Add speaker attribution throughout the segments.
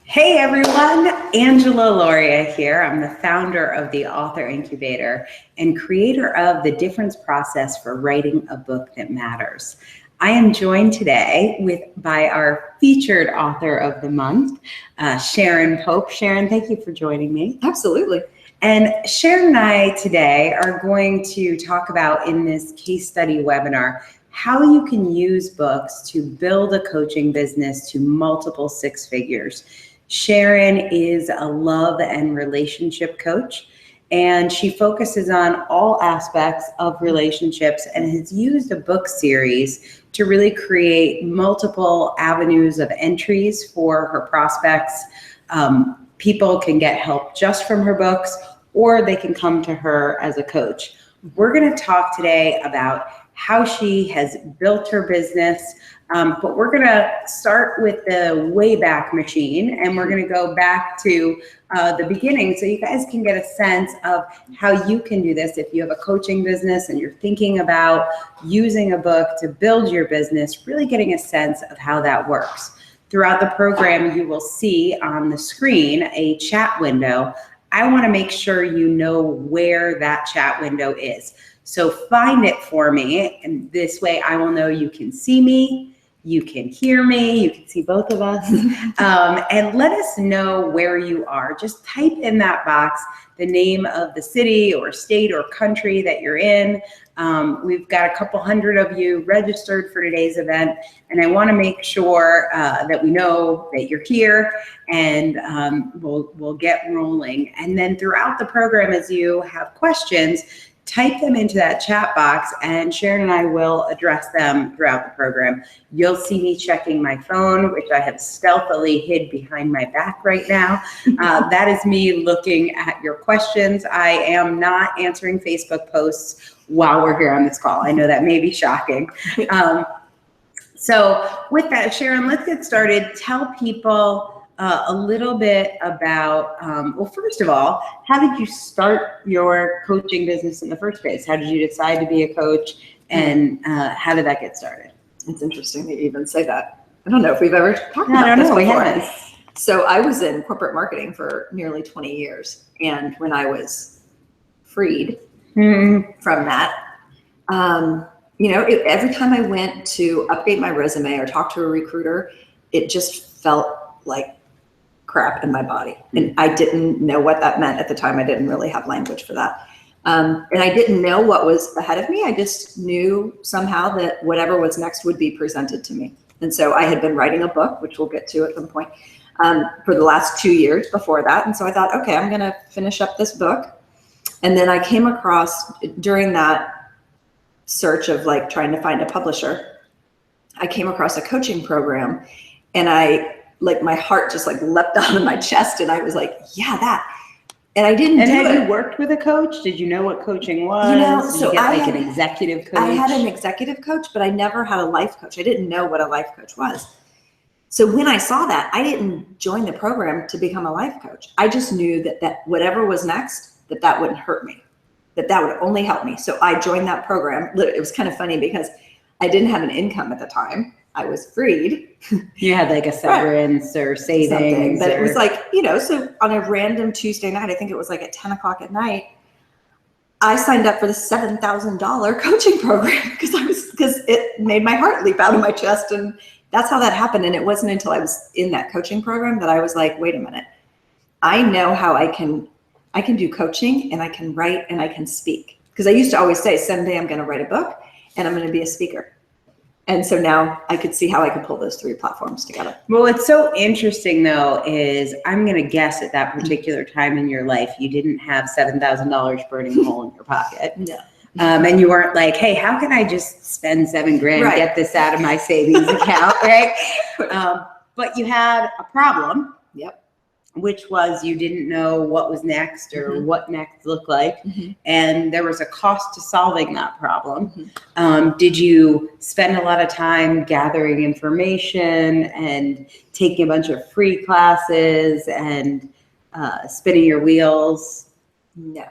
Speaker 1: Hey everyone, Angela Loria here. I'm the founder of the Author Incubator and creator of the Difference Process for Writing a Book That Matters. I am joined today by our featured author of the month, Sharon Pope. Sharon, thank you for joining me.
Speaker 2: Absolutely.
Speaker 1: And Sharon and I today are going to talk about in this case study webinar how you can use books to build a coaching business to multiple six figures. Sharon is a love and relationship coach, and she focuses on all aspects of relationships and has used a book series to really create multiple avenues of entries for her prospects. People can get help just from her books, or they can come to her as a coach. We're going to talk today about how she has built her business, but we're going to start with the Wayback Machine, and we're going to go back to the beginning so you guys can get a sense of how you can do this if you have a coaching business and you're thinking about using a book to build your business, really getting a sense of how that works. Throughout the program, you will see on the screen a chat window. I want to make sure you know where that chat window is. So find it for me, and this way I will know you can see me, you can hear me, you can see both of us, and let us know where you are. Just type in that box the name of the city or state or country that you're in. We've got a couple hundred of you registered for today's event, and I want to make sure that we know that you're here, and we'll get rolling. And then throughout the program, as you have questions, type them into that chat box, and Sharon and I will address them throughout the program. You'll see me checking my phone, which I have stealthily hid behind my back right now. That is me looking at your questions. I am not answering Facebook posts while we're here on this call. I know that may be shocking. So with that, Sharon, let's get started. Tell people a little bit about, well, first of all, how did you start your coaching business in the first place? How did you decide to be a coach, and how did that get started?
Speaker 2: It's interesting that you even say that. I don't know if we've ever talked about this before.
Speaker 1: We haven't.
Speaker 2: So I was in corporate marketing for nearly 20 years. And when I was freed from that, every time I went to update my resume or talk to a recruiter, it just felt like crap in my body. And I didn't know what that meant at the time. I didn't really have language for that. And I didn't know what was ahead of me. I just knew somehow that whatever was next would be presented to me. And so I had been writing a book, which we'll get to at some point, for the last 2 years before that. And so I thought, okay, I'm going to finish up this book. And then I came across, during that search of like trying to find a publisher, I came across a coaching program, and my heart just like leapt out of my chest, and I was like, yeah, that. And I didn't
Speaker 1: And
Speaker 2: do
Speaker 1: had
Speaker 2: it.
Speaker 1: you worked with a coach? Did you know what coaching was? Did you get an executive coach?
Speaker 2: I had an executive coach, but I never had a life coach. I didn't know what a life coach was. So when I saw that, I didn't join the program to become a life coach. I just knew that whatever was next, that wouldn't hurt me, that would only help me. So I joined that program. It was kind of funny because I didn't have an income at the time. I was freed.
Speaker 1: You had like a severance or savings.
Speaker 2: But it was like, so on a random Tuesday night, I think it was like at 10 o'clock at night, I signed up for the $7,000 coaching program because it made my heart leap out of my chest. And that's how that happened. And it wasn't until I was in that coaching program that I was like, wait a minute, I know how I can do coaching, and I can write, and I can speak. Because I used to always say, someday I'm going to write a book and I'm going to be a speaker. And so now I could see how I could pull those three platforms together.
Speaker 1: Well, what's so interesting though is I'm going to guess at that particular time in your life, you didn't have $7,000 burning a hole in your pocket.
Speaker 2: No.
Speaker 1: And you weren't like, hey, how can I just spend $7,000,
Speaker 2: Right,
Speaker 1: get this out of my savings account, right? But you had a problem.
Speaker 2: Yep.
Speaker 1: Which was you didn't know what was next or what next looked like. And there was a cost to solving that problem. Did you spend a lot of time gathering information and taking a bunch of free classes and spinning your wheels?
Speaker 2: No,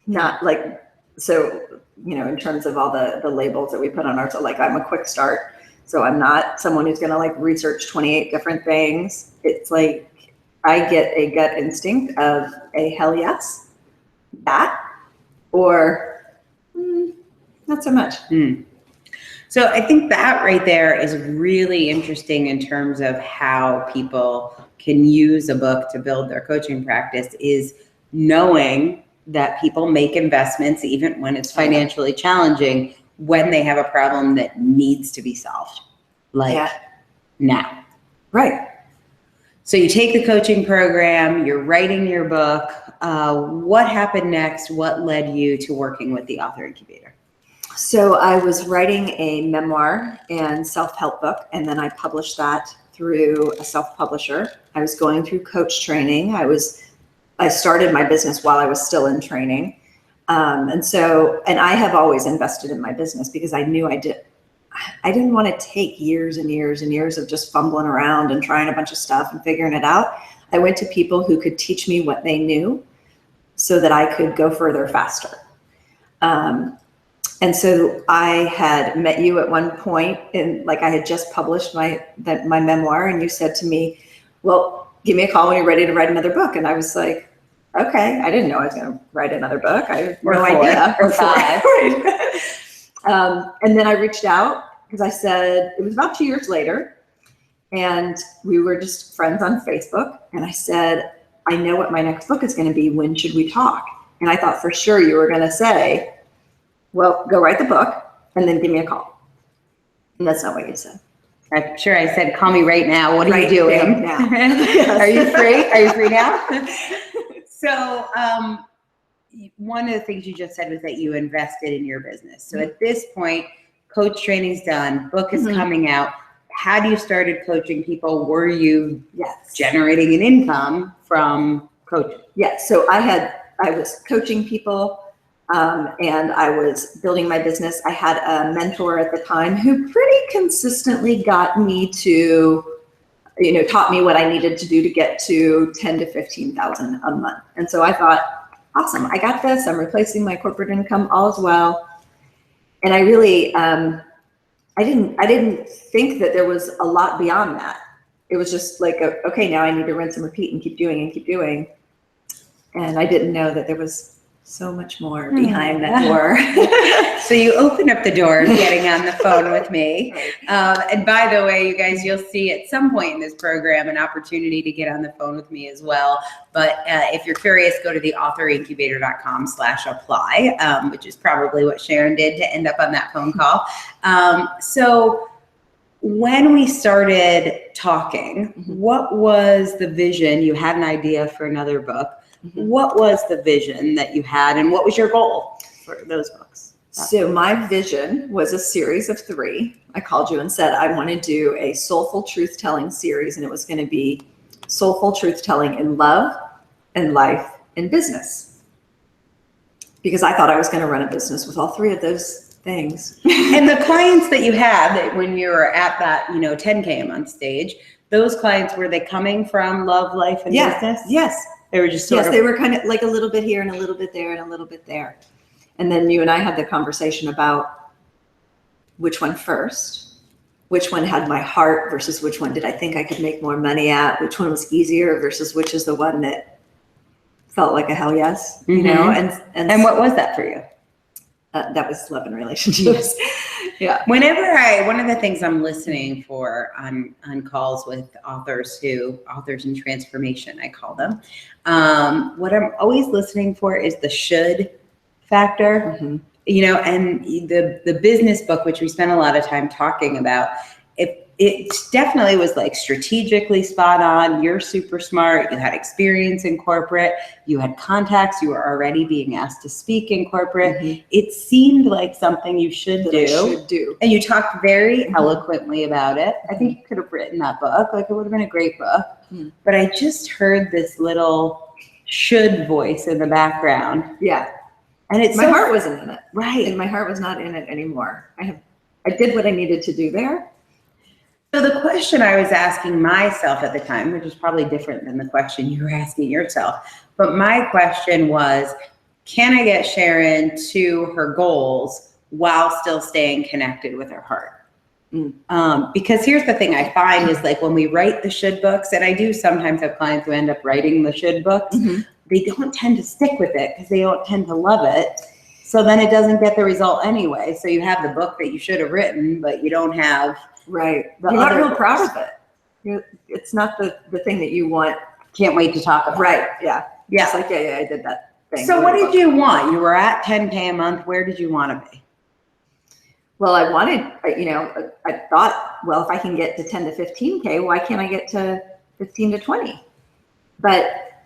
Speaker 2: not like, so, in terms of all the labels that we put on ours, so like I'm a quick start. So I'm not someone who's going to like research 28 different things. It's like, I get a gut instinct of a hell yes, that, or not so much.
Speaker 1: So I think that right there is really interesting in terms of how people can use a book to build their coaching practice, is knowing that people make investments even when it's financially challenging, when they have a problem that needs to be solved, like now.
Speaker 2: Right.
Speaker 1: So you take the coaching program, you're writing your book. What happened next? What led you to working with the Author Incubator?
Speaker 2: So I was writing a memoir and self-help book, and then I published that through a self-publisher. I was going through coach training. I started my business while I was still in training. And I have always invested in my business because I knew I didn't want to take years and years and years of just fumbling around and trying a bunch of stuff and figuring it out. I went to people who could teach me what they knew so that I could go further faster. And so I had met you at one point, and like I had just published my memoir, and you said to me, well, give me a call when you're ready to write another book. And I was like, okay, I didn't know I was going to write another book. I had no idea.
Speaker 1: Or 5.
Speaker 2: And then I reached out because I said, it was about 2 years later, and we were just friends on Facebook. And I said, I know what my next book is going to be. When should we talk? And I thought for sure you were going to say, well, go write the book and then give me a call. And that's not what you said.
Speaker 1: I'm sure I said, call me right now. What are you doing?
Speaker 2: Now.
Speaker 1: Are you free? Are you free now? So one of the things you just said was that you invested in your business. So at this point, coach training's done, book is coming out. Had you started coaching people, were you generating an income from coaching?
Speaker 2: Yes. So I was coaching people. And I was building my business. I had a mentor at the time who pretty consistently got me to, taught me what I needed to do to get to 10 to 15,000 a month. And so I thought, awesome, I got this. I'm replacing my corporate income, all is well. And I really, I didn't think that there was a lot beyond that. It was just like, okay, now I need to rinse and repeat and keep doing. And I didn't know that there was so much more behind that door.
Speaker 1: So you open up the door getting on the phone with me. And by the way, you guys, you'll see at some point in this program an opportunity to get on the phone with me as well. But if you're curious, go to the authorincubator.com/apply, which is probably what Sharon did to end up on that phone call. So when we started talking, what was the vision? You had an idea for another book. What was the vision that you had, and what was your goal for those books?
Speaker 2: So my vision was a series of 3. I called you and said I want to do a Soulful Truth Telling series, and it was going to be Soulful Truth Telling in love and life and business, because I thought I was going to run a business with all 3 of those things.
Speaker 1: And the clients that you had when you were at that 10K a month stage, those clients, were they coming from love, life, and business?
Speaker 2: Yes.
Speaker 1: They were just
Speaker 2: they were kind of like a little bit here and a little bit there and a little bit there. And then you and I had the conversation about which one first, which one had my heart versus which one did I think I could make more money at, which one was easier versus which is the one that felt like a hell yes, And
Speaker 1: what was that for you?
Speaker 2: That was love and relationships. Yeah.
Speaker 1: One of the things I'm listening for on calls with authors in transformation, I call them. What I'm always listening for is the should factor, and the business book, which we spent a lot of time talking about, it definitely was like strategically spot on. You're super smart. You had experience in corporate. You had contacts. You were already being asked to speak in corporate. It seemed like something you should do. And you talked very eloquently about it. I think you could have written that book. Like, it would have been a great book. But I just heard this little should voice in the background.
Speaker 2: Yeah.
Speaker 1: And
Speaker 2: my heart wasn't in it.
Speaker 1: Right.
Speaker 2: And my heart was not in it anymore. I did what I needed to do there.
Speaker 1: So the question I was asking myself at the time, which is probably different than the question you were asking yourself, but my question was, can I get Sharon to her goals while still staying connected with her heart? Because here's the thing I find is like when we write the should books, and I do sometimes have clients who end up writing the should books, they don't tend to stick with it because they don't tend to love it. So then it doesn't get the result anyway. So you have the book that you should have written, but you don't have
Speaker 2: You're not real proud of it. It's not the thing that you want.
Speaker 1: Can't wait to talk about.
Speaker 2: Right. Yeah.
Speaker 1: Yeah.
Speaker 2: It's like, yeah, I did that thing.
Speaker 1: So what did you want? You were at 10K a month. Where did you want to be?
Speaker 2: Well, I wanted, I thought, well, if I can get to 10 to 15K, why can't I get to 15 to 20? But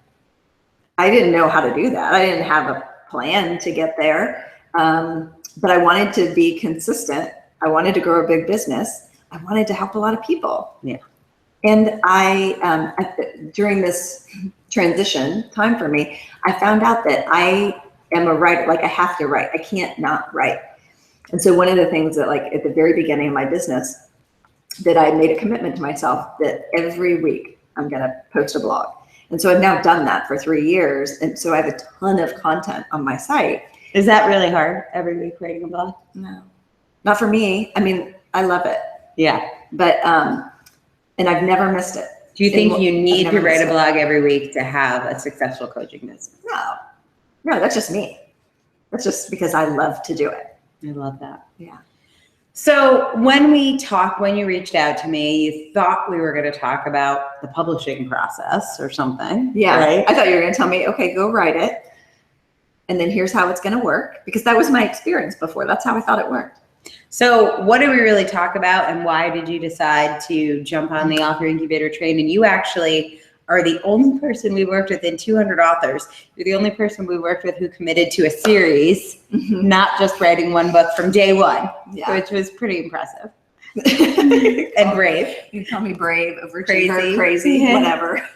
Speaker 2: I didn't know how to do that. I didn't have a plan to get there. But I wanted to be consistent. I wanted to grow a big business. I wanted to help a lot of people.
Speaker 1: Yeah.
Speaker 2: And during this transition time for me, I found out that I am a writer. Like I have to write. I can't not write. And so one of the things that, like at the very beginning of my business, that I made a commitment to myself that every week I'm going to post a blog. And so I've now done that for 3 years. And so I have a ton of content on my site.
Speaker 1: Is that really hard, every week writing a blog?
Speaker 2: No, not for me. I mean, I love it.
Speaker 1: Yeah.
Speaker 2: But, and I've never missed it.
Speaker 1: Do you think you need to write a blog every week to have a successful coaching business?
Speaker 2: No, that's just me. That's just because I love to do it.
Speaker 1: I love that.
Speaker 2: Yeah.
Speaker 1: So when you reached out to me, you thought we were going to talk about the publishing process or something.
Speaker 2: Yeah.
Speaker 1: Right?
Speaker 2: I thought you were going to tell me, okay, go write it. And then here's how it's going to work, because that was my experience before. That's how I thought it worked.
Speaker 1: So what did we really talk about, and why did you decide to jump on the author incubator train? And you actually are the only person we worked with in 200 authors. You're the only person we worked with who committed to a series, not just writing one book from day one, which was pretty impressive. And brave.
Speaker 2: You call me brave, overachiever, crazy, whatever.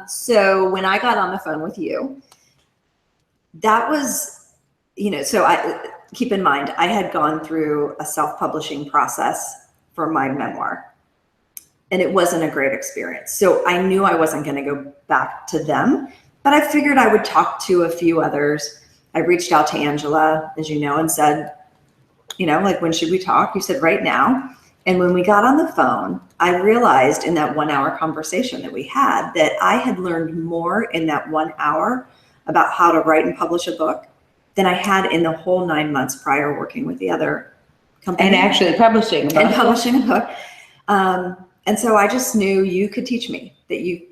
Speaker 2: So when I got on the phone with you, that was, so keep in mind, I had gone through a self-publishing process for my memoir, and it wasn't a great experience. So I knew I wasn't going to go back to them, but I figured I would talk to a few others. I reached out to Angela, as you know, and said, like, when should we talk? You said, right now. And when we got on the phone, I realized in that 1 hour conversation that we had that I had learned more in that 1 hour about how to write and publish a book than I had in the whole 9 months prior working with the other company.
Speaker 1: And actually publishing a book.
Speaker 2: And so I just knew you could teach me, that you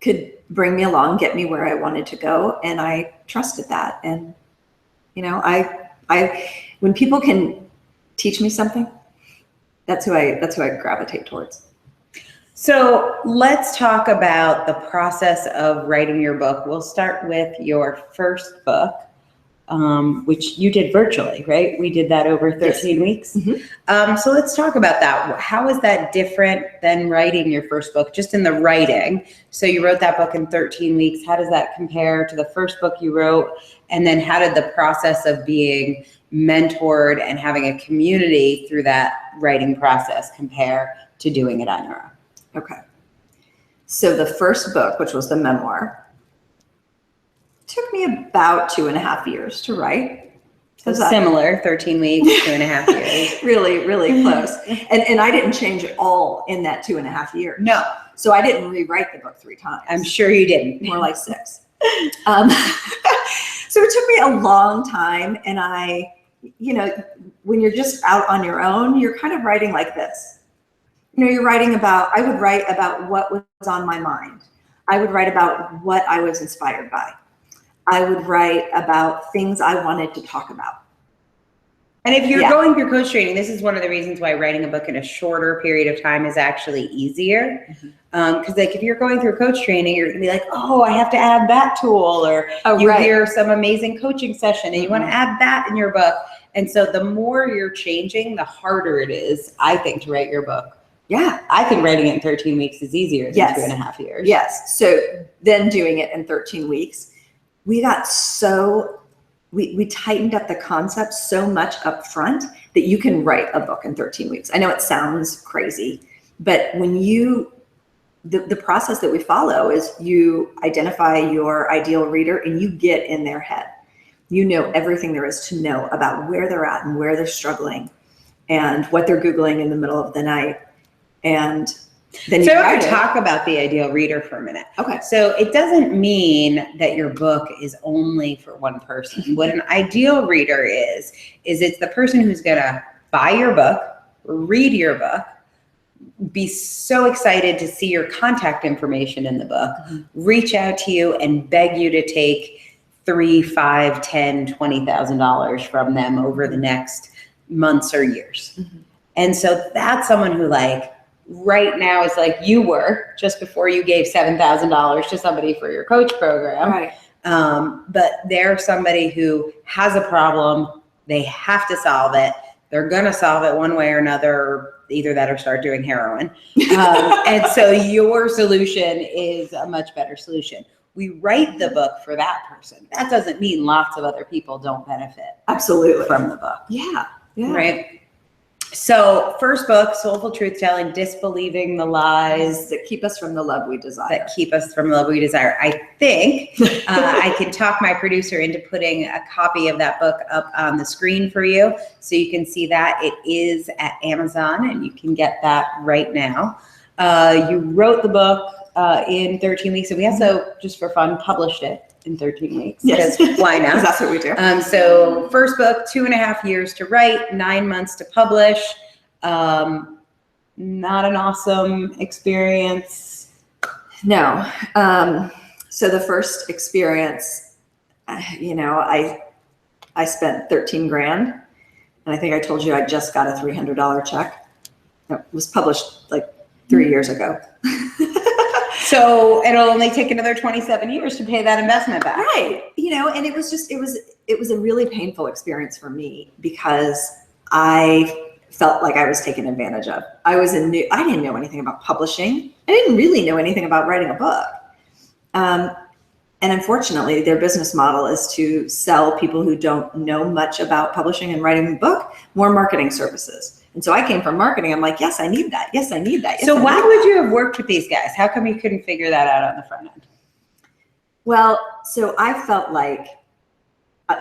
Speaker 2: could bring me along, get me where I wanted to go. And I trusted that. And, when people can teach me something, that's who I gravitate towards.
Speaker 1: So let's talk about the process of writing your book. We'll start with your first book, which you did virtually, right? We did that over 13 weeks. So let's talk about that. How is that different than writing your first book, just in the writing? So you wrote that book in 13 weeks. How does that compare to the first book you wrote? And then how did the process of being mentored and having a community through that writing process compare to doing it on your own?
Speaker 2: Okay. So the first book, which was the memoir, took me about 2.5 years to write.
Speaker 1: So similar, 13 weeks, 2.5 years.
Speaker 2: Really, really close. And I didn't change it all in that 2.5 years.
Speaker 1: No.
Speaker 2: So I didn't rewrite the book 3 times.
Speaker 1: I'm sure you didn't.
Speaker 2: More like 6. So it took me a long time. And when you're just out on your own, you're kind of writing like this. I would write about what was on my mind. I would write about what I was inspired by. I would write about things I wanted to talk about.
Speaker 1: And if you're going through coach training, this is one of the reasons why writing a book in a shorter period of time is actually easier. Because if you're going through coach training, you're going to be like, oh, I have to add that tool, or hear some amazing coaching session and you want to add that in your book. And so the more you're changing, the harder it is, I think, to write your book.
Speaker 2: Yeah.
Speaker 1: I think writing it in 13 weeks is easier than 2.5 years.
Speaker 2: Yes. So then doing it in 13 weeks, we got we tightened up the concept so much up front that you can write a book in 13 weeks. I know it sounds crazy, but when the process that we follow is you identify your ideal reader and you get in their head. You know everything there is to know about where they're at and where they're struggling. and what they're Googling in the middle of the night. And then
Speaker 1: So
Speaker 2: you
Speaker 1: I
Speaker 2: write
Speaker 1: want to
Speaker 2: it.
Speaker 1: talk about the ideal reader for a minute.
Speaker 2: Okay.
Speaker 1: So it doesn't mean that your book is only for one person. What an ideal reader is it's the person who's going to buy your book, read your book, be so excited to see your contact information in the book, reach out to you and beg you to take $3, $5, $10, $20,000 from them over the next months or years. And so that's someone who like right now is like you were just before you gave $7,000 to somebody for your coach program.
Speaker 2: Right.
Speaker 1: But they're somebody who has a problem. They have to solve it. They're going to solve it one way or another, either that or start doing heroin. And so your solution is a much better solution. We write the book for that person. That doesn't mean lots of other people don't benefit
Speaker 2: Absolutely
Speaker 1: from the book.
Speaker 2: Yeah. Yeah.
Speaker 1: Right. So first book, Soulful Truth Telling, Disbelieving the Lies
Speaker 2: that keep us from the love we desire.
Speaker 1: that keep us from the love we desire. I think I can talk my producer into putting a copy of that book up on the screen for you so you can see that. It is at Amazon and you can get that right now. You wrote the book in 13 weeks and we also, just for fun, published it in 13 weeks.
Speaker 2: Yes.
Speaker 1: Why not?
Speaker 2: Because that's what we do.
Speaker 1: So first book, 2.5 years to write, 9 months to publish. Not an awesome experience.
Speaker 2: No. So the first experience, you know, I spent 13 grand. And I think I told you I just got a $300 check. It was published like 3 years ago.
Speaker 1: So it'll only take another 27 years to pay that investment back.
Speaker 2: Right. You know, and it was a really painful experience for me because I felt like I was taken advantage of. I didn't know anything about publishing. I didn't really know anything about writing a book. And unfortunately, their business model is to sell people who don't know much about publishing and writing a book more marketing services. And so I came from marketing. I'm like, yes, I need that. Yes, I need that. Yes,
Speaker 1: So why would you have worked with these guys? How come you couldn't figure that out on the front end?
Speaker 2: Well, so I felt like,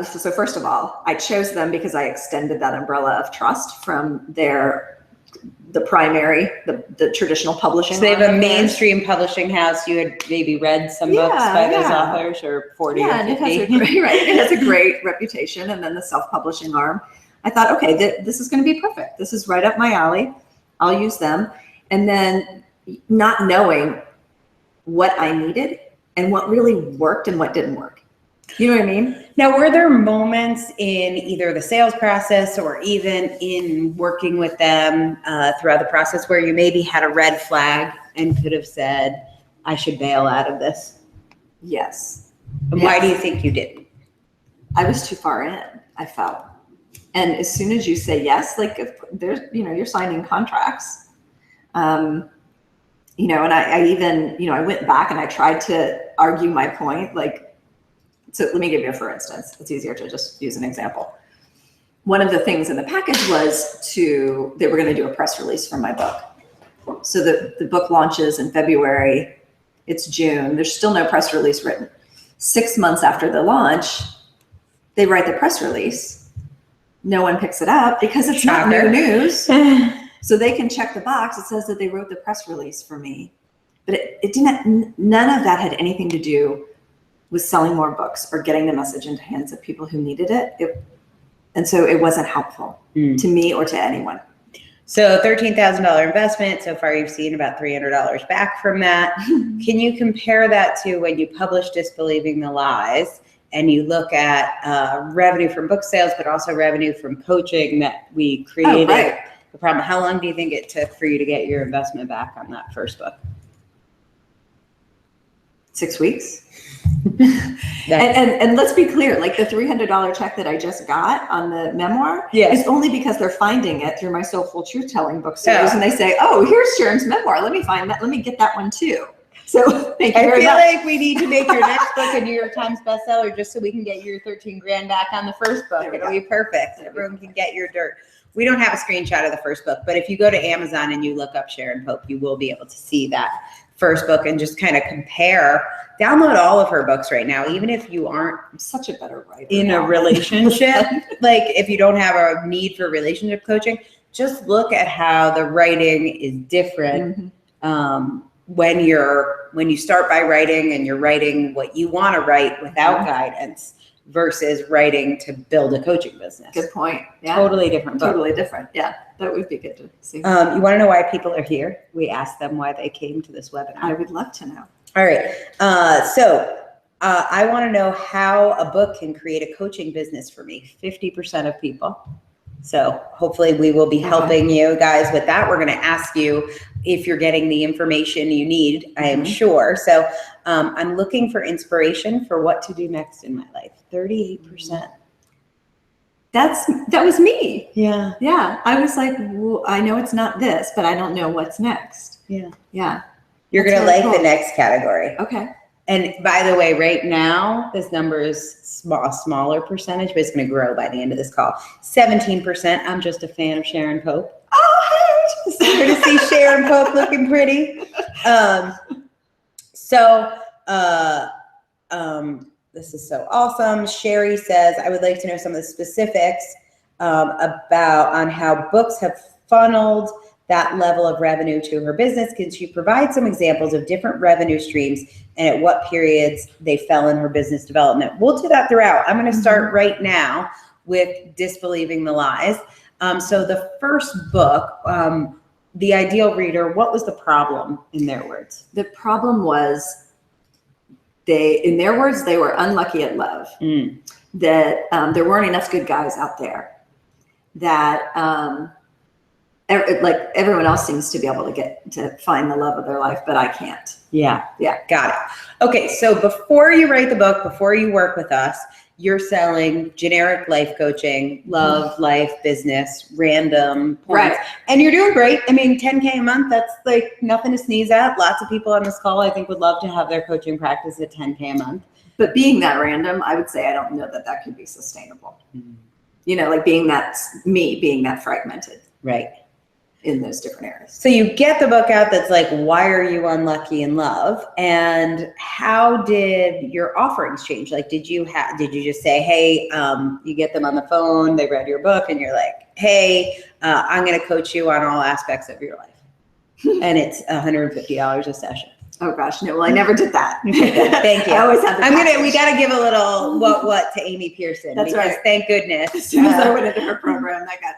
Speaker 2: so first of all, I chose them because I extended that umbrella of trust from the primary, the traditional publishing.
Speaker 1: So they have a mainstream publishing house. You had maybe read some books by those authors or 40 or 50.
Speaker 2: And it has a great reputation. And then the self-publishing arm. I thought, okay, this is going to be perfect. This is right up my alley. I'll use them. And then not knowing what I needed and what really worked and what didn't work. You know what I mean?
Speaker 1: Now, were there moments in either the sales process or even in working with them throughout the process where you maybe had a red flag and could have said, I should bail out of this?
Speaker 2: Yes.
Speaker 1: And why do you think you didn't?
Speaker 2: I was too far in, I felt. And as soon as you say yes, like if there's, you know, you're signing contracts, you know, and I even, you know, I went back and I tried to argue my point. Like, so let me give you a for instance. It's easier to just use an example. One of the things in the package was they were going to do a press release for my book. So the book launches in February. It's June. There's still no press release written. 6 months after the launch, they write the press release. No one picks it up because it's not new news. So they can check the box. It says that they wrote the press release for me, but it didn't, none of that had anything to do with selling more books or getting the message into hands of people who needed it. And so it wasn't helpful to me or to anyone.
Speaker 1: So $13,000 investment. So far, you've seen about $300 back from that. Can you compare that to when you published Disbelieving the Lies and you look at revenue from book sales, but also revenue from coaching that we created?
Speaker 2: Oh, right.
Speaker 1: The problem. How long do you think it took for you to get your investment back on that first book?
Speaker 2: 6 weeks. And let's be clear, like the $300 check that I just got on the memoir is only because they're finding it through my Soulful Truth Telling book series. And they say, oh, here's Sharon's memoir. Let me find that. Let me get that one too. So thank you very much.
Speaker 1: I feel like we need to make your next book a New York Times bestseller just so we can get your 13 grand back on the first book. It'll be perfect. Everyone can get your dirt. We don't have a screenshot of the first book, but if you go to Amazon and you look up Sharon Pope, you will be able to see that first book and just kind of compare. Download all of her books right now, even if you aren't
Speaker 2: such a better writer
Speaker 1: in a relationship. Like if you don't have a need for relationship coaching, just look at how the writing is different. When you start by writing and you're writing what you want to write without guidance versus writing to build a coaching business.
Speaker 2: Good point. Yeah.
Speaker 1: Totally different book.
Speaker 2: Totally different. Yeah. That would be good to see.
Speaker 1: You want to know why people are here? We asked them why they came to this webinar.
Speaker 2: I would love to know.
Speaker 1: All right. I want to know how a book can create a coaching business for me. 50% of people. So hopefully we will be helping you guys with that. We're going to ask you if you're getting the information you need, I am sure. So I'm looking for inspiration for what to do next in my life. 38%.
Speaker 2: That was me.
Speaker 1: Yeah.
Speaker 2: Yeah. I was like, well, I know it's not this, but I don't know what's next.
Speaker 1: Yeah.
Speaker 2: Yeah.
Speaker 1: You're going to
Speaker 2: really
Speaker 1: like the next category.
Speaker 2: Okay.
Speaker 1: And by the way, right now, this number is a smaller percentage, but it's going to grow by the end of this call. 17%. I'm just a fan of Sharon Pope.
Speaker 2: Oh,
Speaker 1: Just here to see Sharon Pope looking pretty. This is so awesome. Sherry says, I would like to know some of the specifics on how books have funneled that level of revenue to her business. Can she provide some examples of different revenue streams and at what periods they fell in her business development? We'll do that throughout. I'm going to start right now with Disbelieving the Lies. So the first book, The Ideal Reader, what was the problem in their words?
Speaker 2: the problem was in their words, they were unlucky at love. That there weren't enough good guys out there. That like everyone else seems to be able to get to find the love of their life, but I can't.
Speaker 1: Yeah.
Speaker 2: Yeah.
Speaker 1: Got it. Okay. So before you write the book, before you work with us, you're selling generic life coaching, love, life, business, random points.
Speaker 2: Right.
Speaker 1: And you're doing great. I mean, 10K a month, that's like nothing to sneeze at. Lots of people on this call, I think, would love to have their coaching practice at 10K a month.
Speaker 2: But being that random, I would say I don't know that could be sustainable. You know, like being that fragmented.
Speaker 1: Right.
Speaker 2: In those different areas.
Speaker 1: So you get the book out that's like, why are you unlucky in love? And how did your offerings change? Like, did you just say, hey, you get them on the phone, they read your book and you're like, hey, I'm going to coach you on all aspects of your life. And it's $150 a session.
Speaker 2: Oh gosh, no, well, I never did that.
Speaker 1: Thank you.
Speaker 2: I always have
Speaker 1: we got to give a little what to Amy Pearson.
Speaker 2: That's
Speaker 1: because
Speaker 2: right.
Speaker 1: Thank goodness.
Speaker 2: As soon as I went into her program, that got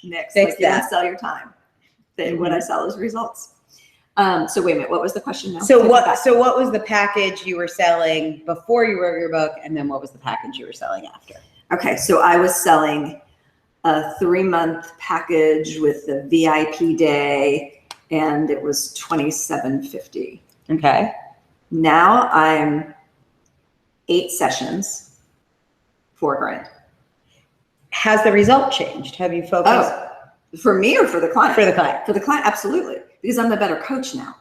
Speaker 2: nixed.
Speaker 1: Fix
Speaker 2: You
Speaker 1: that.
Speaker 2: don't sell your time. What I sell is results. So wait a minute, what was the question now?
Speaker 1: So what was the package you were selling before you wrote your book, and then what was the package you were selling after?
Speaker 2: Okay, so I was selling a 3-month package with the VIP day, and it was $2,750.
Speaker 1: Okay.
Speaker 2: Now I'm 8 sessions, $4,000.
Speaker 1: Has the result changed? Have you focused?
Speaker 2: Oh, for me or for the client?
Speaker 1: For the client.
Speaker 2: For the client, absolutely. Because I'm the better coach now.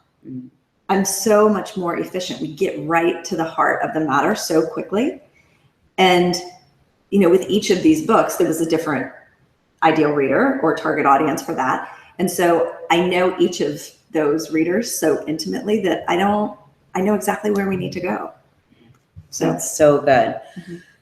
Speaker 2: I'm so much more efficient. We get right to the heart of the matter so quickly. And, you know, with each of these books, there was a different ideal reader or target audience for that. And so I know each of those readers so intimately that I know exactly where we need to go. So
Speaker 1: that's so good.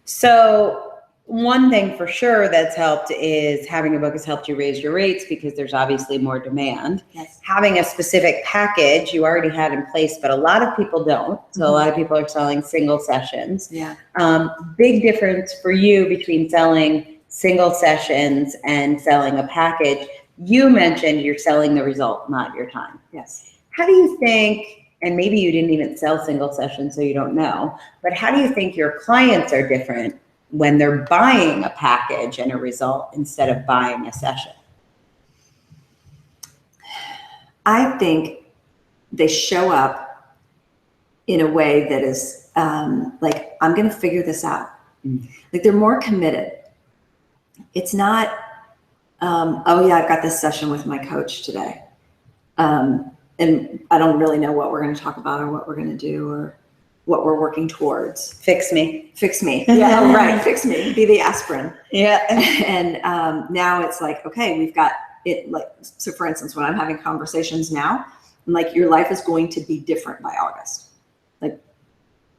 Speaker 1: So one thing for sure that's helped is having a book has helped you raise your rates because there's obviously more demand.
Speaker 2: Yes.
Speaker 1: Having a specific package you already had in place, but a lot of people don't. So a lot of people are selling single sessions.
Speaker 2: Yeah.
Speaker 1: Big difference for you between selling single sessions and selling a package. You mentioned you're selling the result, not your time.
Speaker 2: Yes.
Speaker 1: How do you think, and maybe you didn't even sell single sessions, so you don't know, but how do you think your clients are different when they're buying a package and a result instead of buying a session?
Speaker 2: I think they show up in a way that is like, I'm going to figure this out. Like they're more committed. It's not, oh yeah, I've got this session with my coach today. And I don't really know what we're going to talk about or what we're going to do or what we're working towards.
Speaker 1: Fix me.
Speaker 2: Fix me. Yeah, right. Fix me. Be the aspirin.
Speaker 1: Yeah.
Speaker 2: And now it's like, okay, we've got it. Like, so for instance, when I'm having conversations now, I'm like, your life is going to be different by August. Like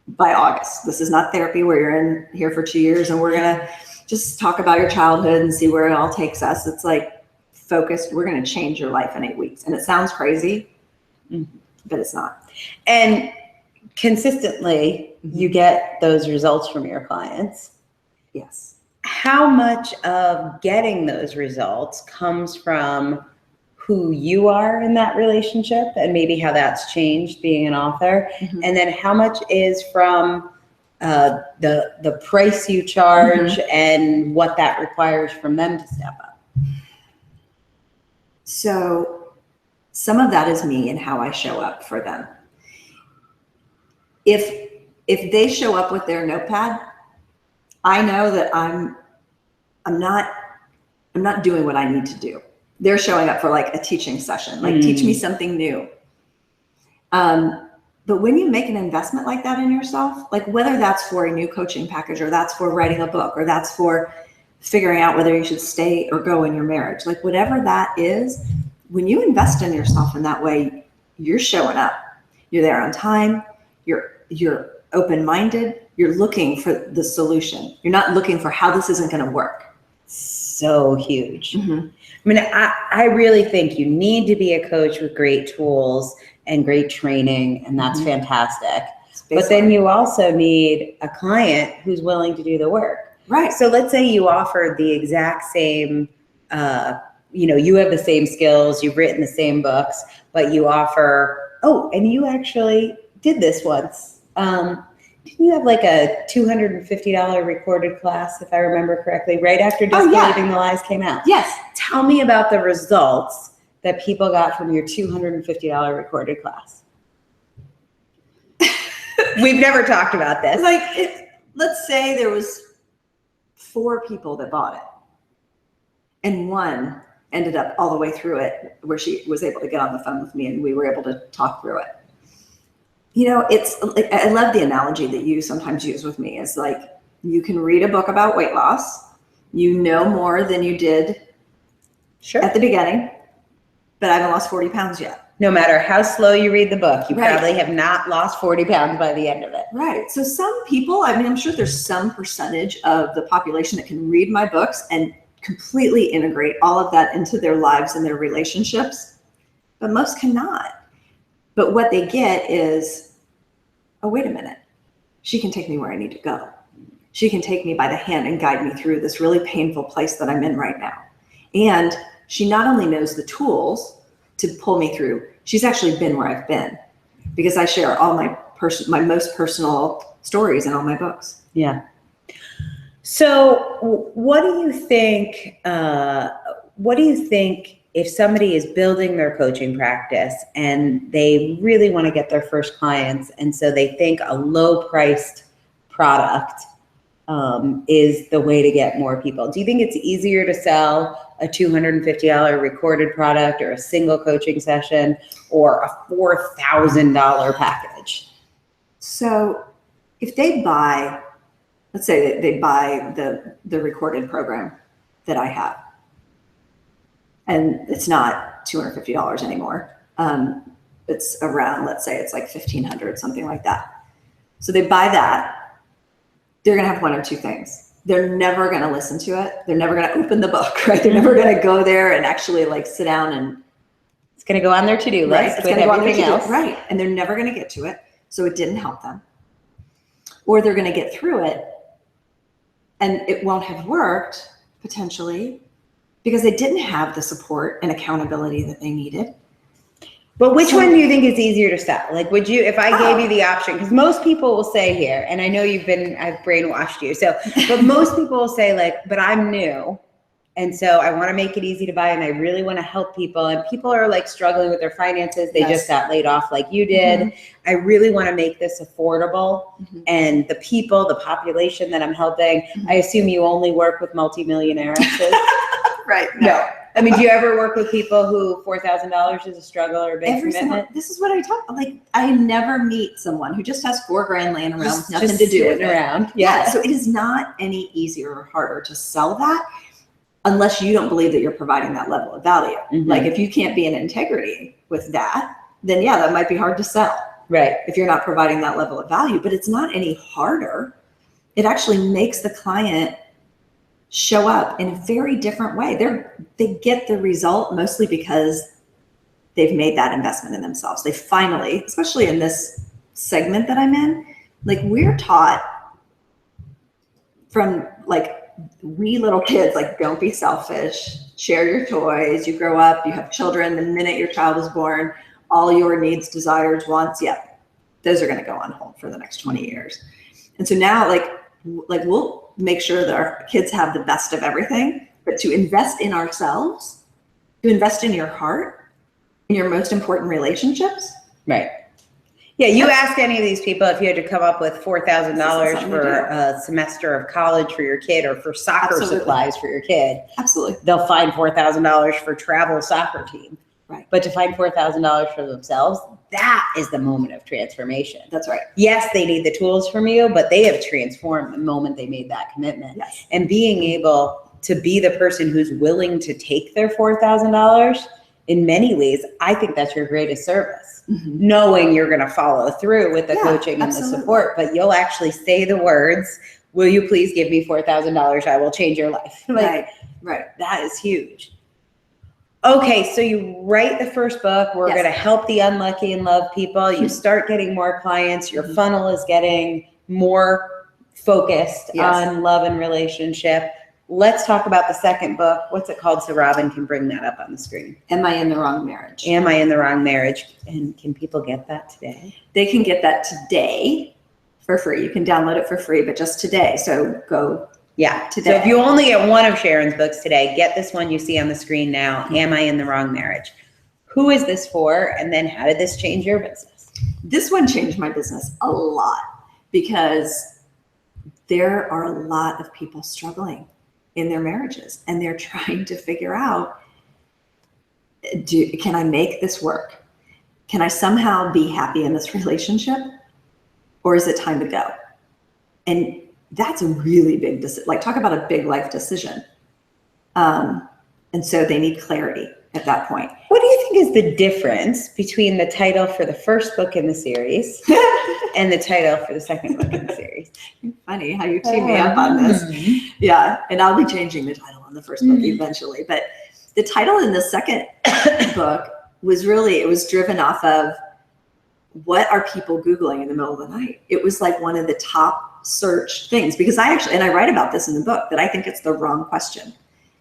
Speaker 2: by August, this is not therapy where you're in here for 2 years and we're going to just talk about your childhood and see where it all takes us. It's like focused, we're going to change your life in 8 weeks. And it sounds crazy, but it's not.
Speaker 1: And consistently, you get those results from your clients.
Speaker 2: Yes.
Speaker 1: How much of getting those results comes from who you are in that relationship and maybe how that's changed being an author? And then how much is from the price you charge and what that requires from them to step up?
Speaker 2: So some of that is me and how I show up for them. If they show up with their notepad, I know that I'm not doing what I need to do. They're showing up for like a teaching session, like teach me something new. But when you make an investment like that in yourself, like whether that's for a new coaching package or that's for writing a book or that's for figuring out whether you should stay or go in your marriage, like whatever that is, when you invest in yourself in that way, you're showing up. You're there on time. You're open-minded. You're looking for the solution. You're not looking for how this isn't going to work.
Speaker 1: So huge. I mean, I really think you need to be a coach with great tools and great training, and that's fantastic. But then you also need a client who's willing to do the work.
Speaker 2: Right.
Speaker 1: So let's say you offer the exact same, you have the same skills, you've written the same books, but you offer, and you actually did this once. Didn't you have like a $250 recorded class, if I remember correctly, right after Disbelieving the Lies came out?
Speaker 2: Yes.
Speaker 1: Tell me about the results that people got from your $250 recorded class. We've never talked about this.
Speaker 2: Let's say there was 4 people that bought it, and one ended up all the way through it where she was able to get on the phone with me and we were able to talk through it. It's like, I love the analogy that you sometimes use with me. It's like, you can read a book about weight loss, you know more than you did at the beginning, but I haven't lost 40 pounds yet.
Speaker 1: No matter how slow you read the book, you probably have not lost 40 pounds by the end of it.
Speaker 2: Right. So some people, I mean, I'm sure there's some percentage of the population that can read my books and completely integrate all of that into their lives and their relationships, but most cannot. But what they get is, oh, wait a minute. She can take me where I need to go. She can take me by the hand and guide me through this really painful place that I'm in right now. And she not only knows the tools to pull me through, she's actually been where I've been, because I share all my most personal stories in all my books.
Speaker 1: Yeah. So what do you think if somebody is building their coaching practice and they really want to get their first clients, and so they think a low-priced product is the way to get more people? Do you think it's easier to sell a $250 recorded product or a single coaching session or a $4,000 package?
Speaker 2: So if they buy, let's say that they buy the recorded program that I have, and it's not $250 anymore. It's around, let's say it's like $1,500, something like that. So they buy that, they're gonna have one of two things. They're never gonna listen to it. They're never gonna open the book, right? They're never gonna go there and actually like sit down and.
Speaker 1: It's gonna go on their to-do list with everything else.
Speaker 2: Right, and they're never gonna get to it, so it didn't help them. Or they're gonna get through it and it won't have worked, potentially, because they didn't have the support and accountability that they needed.
Speaker 1: But which one do you think is easier to sell? Like, would you, if I gave you the option, because most people will say here, and I know I've brainwashed you. So, but most people will say like, but I'm new. And so I want to make it easy to buy, and I really want to help people. And people are like struggling with their finances. They just got laid off like you did. I really want to make this affordable. And the population that I'm helping, I assume you only work with multimillionaires.
Speaker 2: Right.
Speaker 1: No. I mean, do you ever work with people who $4,000 is a struggle or a big commitment?
Speaker 2: This is what I talk, like, I never meet someone who just has $4,000 laying around with nothing to do with it.
Speaker 1: Around.
Speaker 2: Yeah. So it is not any easier or harder to sell that unless you don't believe that you're providing that level of value. Like, if you can't be in integrity with that, then yeah, that might be hard to sell.
Speaker 1: Right.
Speaker 2: If you're not providing that level of value, but it's not any harder. It actually makes the client show up in a very different way. They get the result mostly because they've made that investment in themselves. They finally, especially in this segment that I'm in, like we're taught from like wee little kids, like don't be selfish, share your toys. You grow up, you have children, the minute your child is born, all your needs, desires, wants, those are going to go on hold for the next 20 years. And so now like we'll make sure that our kids have the best of everything, but to invest in ourselves, to invest in your heart, in your most important relationships.
Speaker 1: Right. Yeah, you ask any of these people if you had to come up with $4,000 for a semester of college for your kid or for soccer supplies for your kid.
Speaker 2: Absolutely.
Speaker 1: They'll find $4,000 for travel soccer team.
Speaker 2: Right.
Speaker 1: But to find $4,000 for themselves, that is the moment of transformation.
Speaker 2: That's right.
Speaker 1: Yes, they need the tools from you, but they have transformed the moment they made that commitment.
Speaker 2: Yes.
Speaker 1: And being able to be the person who's willing to take their $4,000 in many ways, I think that's your greatest service. Mm-hmm. Knowing you're going to follow through with the coaching and the support, but you'll actually say the words, will you please give me $4,000? I will change your life.
Speaker 2: Right.
Speaker 1: That is huge. Okay, so you write the first book. We're going to help the unlucky and love people. You start getting more clients. Your funnel is getting more focused on love and relationship. Let's talk about the second book. What's it called? So Robin can bring that up on the screen.
Speaker 2: Am I in the wrong marriage?
Speaker 1: Am I in the wrong marriage? And can people get that today?
Speaker 2: They can get that today for free. You can download it for free, but just today. So go today.
Speaker 1: So if you only get one of Sharon's books today, get this one you see on the screen now. Mm-hmm. Am I in the wrong marriage? Who is this for? And then how did this change your business?
Speaker 2: This one changed my business a lot because there are a lot of people struggling in their marriages and they're trying to figure out, can I make this work? Can I somehow be happy in this relationship? Or is it time to go? And that's a really big decision. Like talk about a big life decision. And so they need clarity at that point.
Speaker 1: What do you think is the difference between the title for the first book in the series and the title for the second book in the series?
Speaker 2: Funny how you team me up on this. Yeah, and I'll be changing the title on the first book eventually. But the title in the second book was really, it was driven off of what are people Googling in the middle of the night? It was like one of the top search things because I write about this in the book, that I think it's the wrong question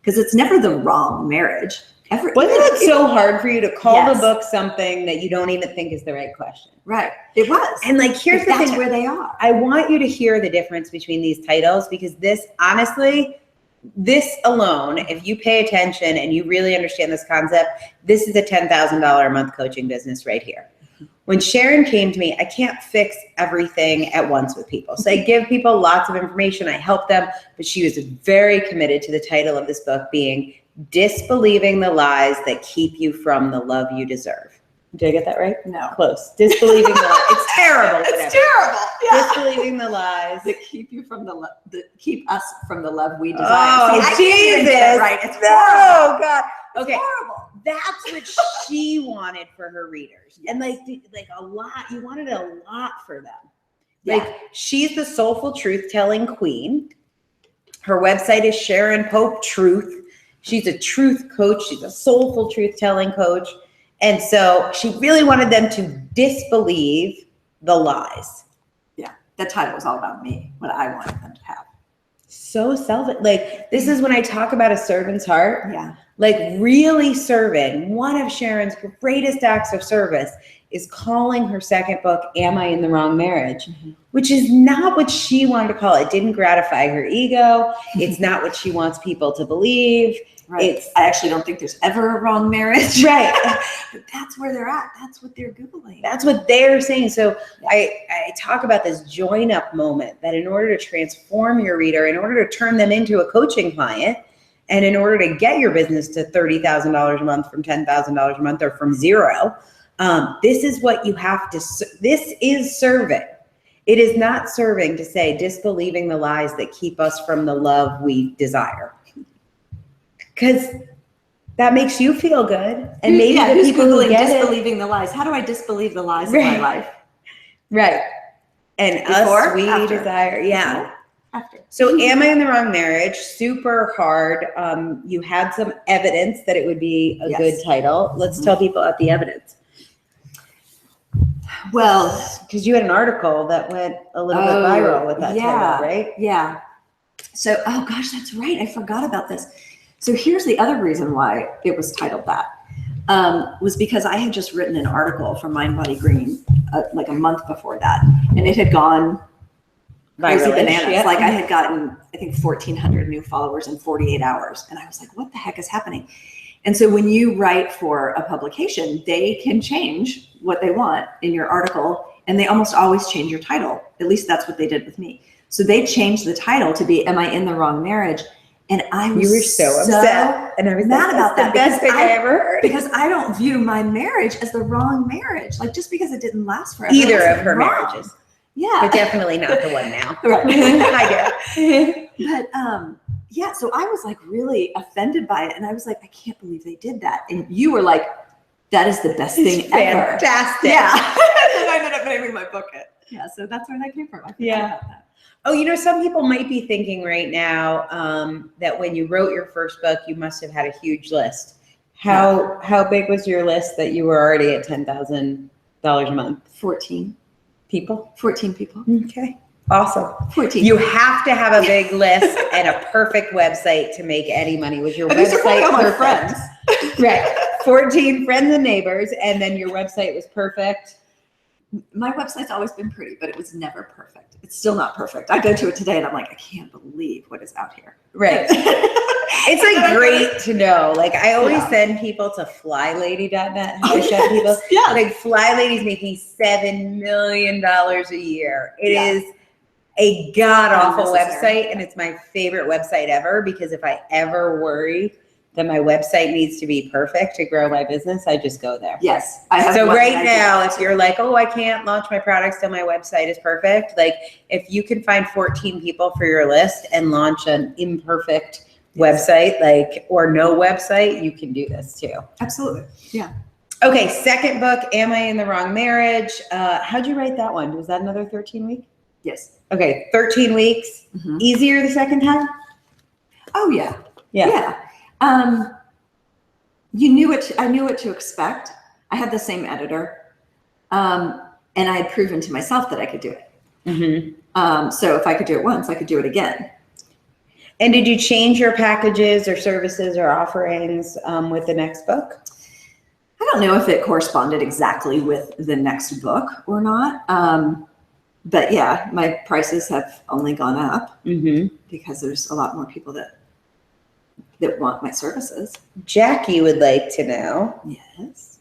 Speaker 2: because it's never the wrong marriage.
Speaker 1: Wasn't it so hard for you to call the book something that you don't even think is the right question?
Speaker 2: Right. It was.
Speaker 1: And like, here's the thing.
Speaker 2: That's where they are.
Speaker 1: I want you to hear the difference between these titles because this, honestly, this alone, if you pay attention and you really understand this concept, this is a $10,000 a month coaching business right here. When Sharon came to me, I can't fix everything at once with people. So I give people lots of information. I help them, but she was very committed to the title of this book being Disbelieving the Lies That Keep You from the Love You Deserve. Did I get that right?
Speaker 2: No.
Speaker 1: Close. Disbelieving the lies. It's terrible.
Speaker 2: It's terrible. Yeah.
Speaker 1: Disbelieving the lies
Speaker 2: that keep you from keep us from the love we desire.
Speaker 1: Oh, Jesus.
Speaker 2: Right. It's
Speaker 1: horrible. Oh, God. Okay.
Speaker 2: It's horrible.
Speaker 1: That's what she wanted for her readers. And like a lot, you wanted a lot for them. Like she's the Soulful Truth Telling queen. Her website is Sharon Pope Truth. She's a truth coach. She's a soulful truth telling coach. And so she really wanted them to disbelieve the lies.
Speaker 2: Yeah. That title was all about me, what I wanted them to have.
Speaker 1: So like this is when I talk about a servant's heart.
Speaker 2: Yeah.
Speaker 1: Like really serving. One of Sharon's greatest acts of service is calling her second book, Am I in the Wrong Marriage? Mm-hmm. Which is not what she wanted to call it. It didn't gratify her ego. It's not what she wants people to believe.
Speaker 2: Right. I actually don't think there's ever a wrong marriage.
Speaker 1: Right.
Speaker 2: But that's where they're at. That's what they're Googling.
Speaker 1: That's what they're saying. So I talk about this join up moment that in order to transform your reader, in order to turn them into a coaching client, and in order to get your business to $30,000 a month from $10,000 a month or from zero, this is what you have to, this is serving. It is not serving to say disbelieving the lies that keep us from the love we desire. Because that makes you feel good. And maybe the people who get
Speaker 2: disbelieving the lies. How do I disbelieve the lies of my life?
Speaker 1: Right. And
Speaker 2: Before,
Speaker 1: us, we
Speaker 2: after.
Speaker 1: desire. Yeah.
Speaker 2: After.
Speaker 1: So Am I in the Wrong Marriage? Super hard. You had some evidence that it would be a good title. Let's tell people about the evidence.
Speaker 2: Well,
Speaker 1: because you had an article that went a little bit viral with that title, right?
Speaker 2: Yeah. So, oh gosh, that's right. I forgot about this. So here's the other reason why it was titled that. Was because I had just written an article for Mind Body Green like a month before that, and it had gone crazy bananas. Yeah. Like I had gotten, I think, 1,400 new followers in 48 hours, and I was like, "What the heck is happening?" And so when you write for a publication, they can change what they want in your article, and they almost always change your title. At least that's what they did with me. So they changed the title to be "Am I in the Wrong Marriage?" And I was
Speaker 1: you were so upset, and I was
Speaker 2: mad about that.
Speaker 1: The best thing I ever heard.
Speaker 2: Because I don't view my marriage as the wrong marriage. Like just because it didn't last forever.
Speaker 1: Either of her marriages.
Speaker 2: Yeah.
Speaker 1: But definitely not the one now.
Speaker 2: Right.
Speaker 1: I
Speaker 2: get it. But yeah, so I was like really offended by it. And I was like, I can't believe they did that. And you were like, that is the best thing ever.
Speaker 1: Fantastic.
Speaker 2: Yeah. And I ended up naming my book it. Yeah, so that's where that came from. I forgot about that.
Speaker 1: Oh, you know, some people might be thinking right now that when you wrote your first book, you must have had a huge list. How big was your list that you were already at $10,000 a month?
Speaker 2: 14
Speaker 1: people.
Speaker 2: 14 people.
Speaker 1: Okay. Awesome.
Speaker 2: 14.
Speaker 1: You have to have a big list and a perfect website to make any money. Was your
Speaker 2: These
Speaker 1: website
Speaker 2: are all my
Speaker 1: perfect?
Speaker 2: friends.
Speaker 1: Right. 14 friends and neighbors, and then your website was perfect.
Speaker 2: My website's always been pretty, but it was never perfect. It's still not perfect. I go to it today and I'm like, I can't believe what is out here.
Speaker 1: Right. It's like great to know. Like I always send people to flylady.net. I send people, like Flylady's making $7 million a year. It is a god awful website, and it's my favorite website ever because if I ever worry that my website needs to be perfect to grow my business, I just go there.
Speaker 2: Yes.
Speaker 1: So right now, if you're like, oh, I can't launch my products till my website is perfect, like if you can find 14 people for your list and launch an imperfect website, like, or no website, you can do this too.
Speaker 2: Absolutely. Yeah.
Speaker 1: Okay. Second book, Am I in the Wrong Marriage? How'd you write that one? Was that another 13 week?
Speaker 2: Yes.
Speaker 1: Okay. 13 weeks. Mm-hmm. Easier the second time?
Speaker 2: Oh yeah.
Speaker 1: Yeah.
Speaker 2: Yeah. I knew what to expect. I had the same editor. And I had proven to myself that I could do it. Mm-hmm. So if I could do it once, I could do it again.
Speaker 1: And did you change your packages or services or offerings with the next book?
Speaker 2: I don't know if it corresponded exactly with the next book or not. But yeah, my prices have only gone up because there's a lot more people that want my services.
Speaker 1: Jackie would like to know.
Speaker 2: Yes.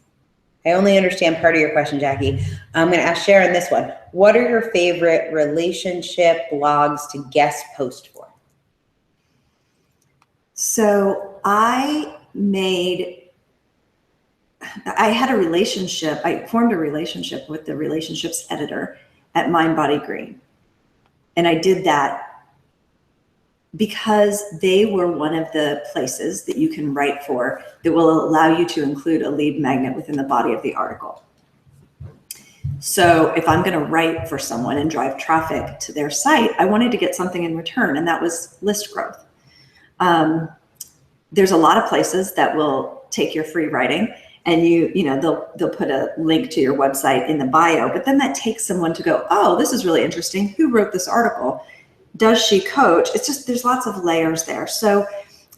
Speaker 1: I only understand part of your question, Jackie. I'm going to ask Sharon this one. What are your favorite relationship blogs to guest post for?
Speaker 2: So I formed a relationship with the relationships editor at Mind Body Green. And I did that because they were one of the places that you can write for that will allow you to include a lead magnet within the body of the article. So if I'm going to write for someone and drive traffic to their site, I wanted to get something in return, and that was list growth. There's a lot of places that will take your free writing and they'll put a link to your website in the bio, but then that takes someone to go, oh, this is really interesting. Who wrote this article? Does she coach? It's just, there's lots of layers there. So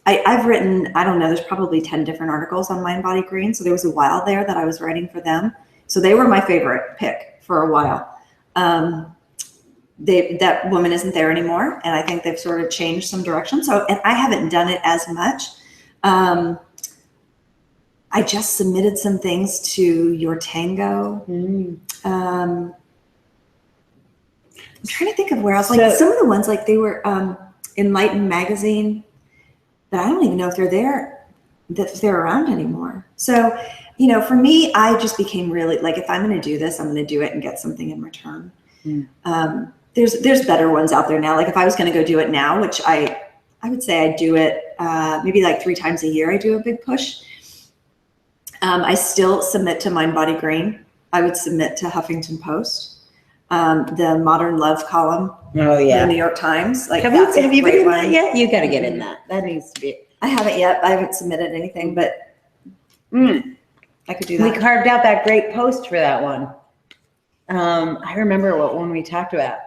Speaker 2: I've written, I don't know, there's probably 10 different articles on Mind Body Green. So there was a while there that I was writing for them. So they were my favorite pick for a while. That woman isn't there anymore. And I think they've sort of changed some direction. So, and I haven't done it as much. I just submitted some things to Your Tango. I'm trying to think of where else. Like some of the ones, like they were Enlightened Magazine, but I don't even know if they're around anymore. So, for me, I just became really like, if I'm going to do this, I'm going to do it and get something in return. There's better ones out there now. Like if I was going to go do it now, which I would say I do it maybe like 3 times a year. I do a big push. I still submit to Mind Body Green. I would submit to Huffington Post. the Modern Love column.
Speaker 1: Oh
Speaker 2: in
Speaker 1: yeah.
Speaker 2: the New York Times. Like,
Speaker 1: Have
Speaker 2: that's
Speaker 1: you been in
Speaker 2: one.
Speaker 1: that yet? You got to get in that. That needs to be.
Speaker 2: I haven't yet. I haven't submitted anything, but I could do
Speaker 1: We
Speaker 2: that.
Speaker 1: carved out that great post for that one. I remember what one we talked about.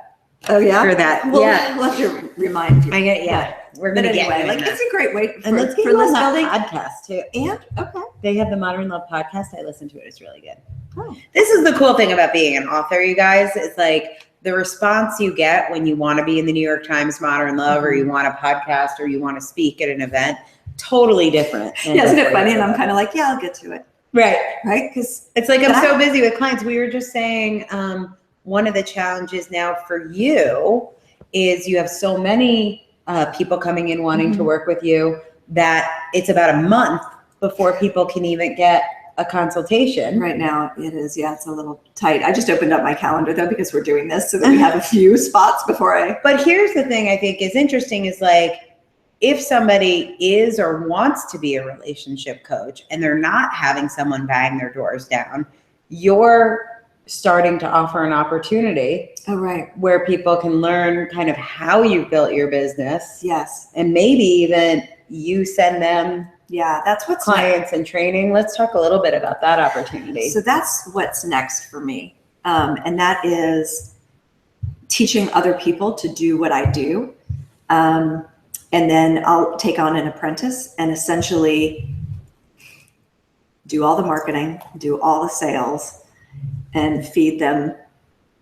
Speaker 2: Oh yeah,
Speaker 1: for that.
Speaker 2: Well,
Speaker 1: Yeah.
Speaker 2: I'll have to remind you.
Speaker 1: I get, yeah. We're
Speaker 2: But
Speaker 1: gonna get
Speaker 2: anyway,
Speaker 1: you in
Speaker 2: like
Speaker 1: that.
Speaker 2: it's a great way
Speaker 1: And let's get
Speaker 2: for
Speaker 1: you on
Speaker 2: list
Speaker 1: that
Speaker 2: building.
Speaker 1: podcast too.
Speaker 2: And okay,
Speaker 1: They have the Modern Love podcast. I listen to it. It's really good.
Speaker 2: Oh.
Speaker 1: This is the cool thing about being an author, you guys. It's like the response you get when you want to be in the New York Times Modern Love, or you want a podcast, or you want to speak at an event, totally different.
Speaker 2: Yeah, isn't it funny? And I'm kind of like, yeah, I'll get to it.
Speaker 1: Right.
Speaker 2: Because
Speaker 1: it's like I'm so busy with clients. We were just saying one of the challenges now for you is you have so many people coming in wanting to work with you that it's about a month before people can even get a consultation.
Speaker 2: Right now it is. Yeah, it's a little tight. I just opened up my calendar though, because we're doing this so that we have a few spots before
Speaker 1: But here's the thing I think is interesting is like, if somebody is or wants to be a relationship coach and they're not having someone bang their doors down, you're starting to offer an opportunity where people can learn kind of how you built your business.
Speaker 2: Yes.
Speaker 1: And maybe even you send them
Speaker 2: that's what's
Speaker 1: clients and training. Let's talk a little bit about that opportunity.
Speaker 2: So that's what's next for me. And that is teaching other people to do what I do. And then I'll take on an apprentice and essentially do all the marketing, do all the sales, and feed them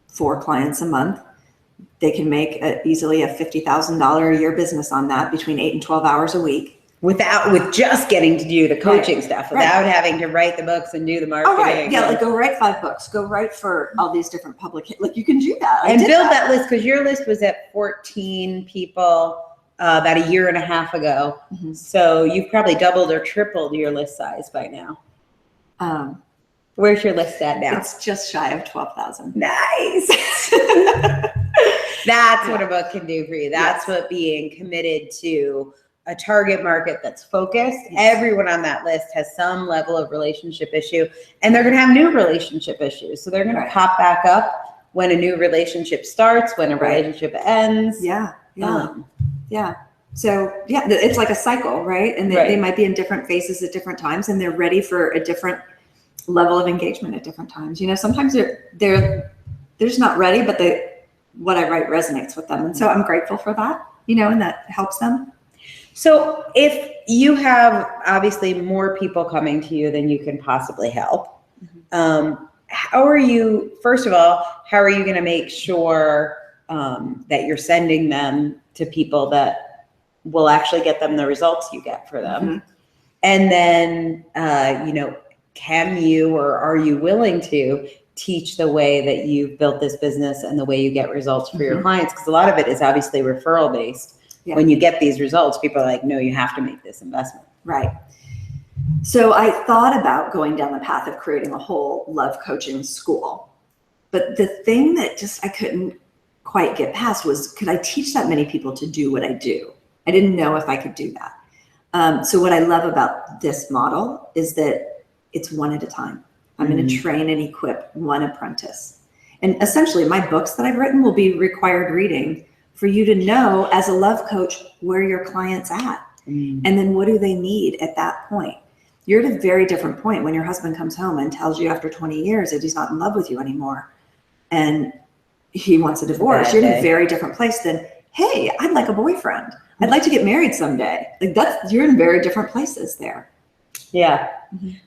Speaker 2: 4 clients a month. They can make easily a $50,000 a year business on that, between 8 and 12 hours a week.
Speaker 1: With just getting to do the coaching stuff, without having to write the books and do the marketing.
Speaker 2: Oh, right. Yeah, like go write 5 books, go write for all these different publications. Like you can do that.
Speaker 1: And build that list, because your list was at 14 people about a year and a half ago. So you've probably doubled or tripled your list size by now. Where's your list at now?
Speaker 2: It's just shy of 12,000.
Speaker 1: Nice. That's what a book can do for you. That's what being committed to a target market that's focused. Everyone on that list has some level of relationship issue, and they're going to have new relationship issues. So they're going to pop back up when a new relationship starts, when a relationship ends.
Speaker 2: So it's like a cycle, right? And they might be in different phases at different times, and they're ready for a different level of engagement at different times. You know, sometimes they're just not ready, but what I write resonates with them. And so I'm grateful for that, you know, and that helps them.
Speaker 1: So if you have obviously more people coming to you than you can possibly help, how are you, first of all, how are you going to make sure that you're sending them to people that will actually get them the results you get for them? And then, you know, can you, or are you willing to teach the way that you've built this business and the way you get results for your clients? Because a lot of it is obviously referral based. When you get these results, people are like, no, you have to make this investment.
Speaker 2: Right. So I thought about going down the path of creating a whole love coaching school. But the thing that just I couldn't quite get past was, could I teach that many people to do what I do? I didn't know if I could do that. So what I love about this model is that it's one at a time. I'm going to train and equip one apprentice. And essentially my books that I've written will be required reading for you to know as a love coach where your client's at. And then what do they need at that point? You're at a very different point when your husband comes home and tells you after 20 years that he's not in love with you anymore and he wants a divorce. You're in a very different place than, hey, I'd like a boyfriend. I'd like to get married someday. Like you're in very different places there.
Speaker 1: Yeah.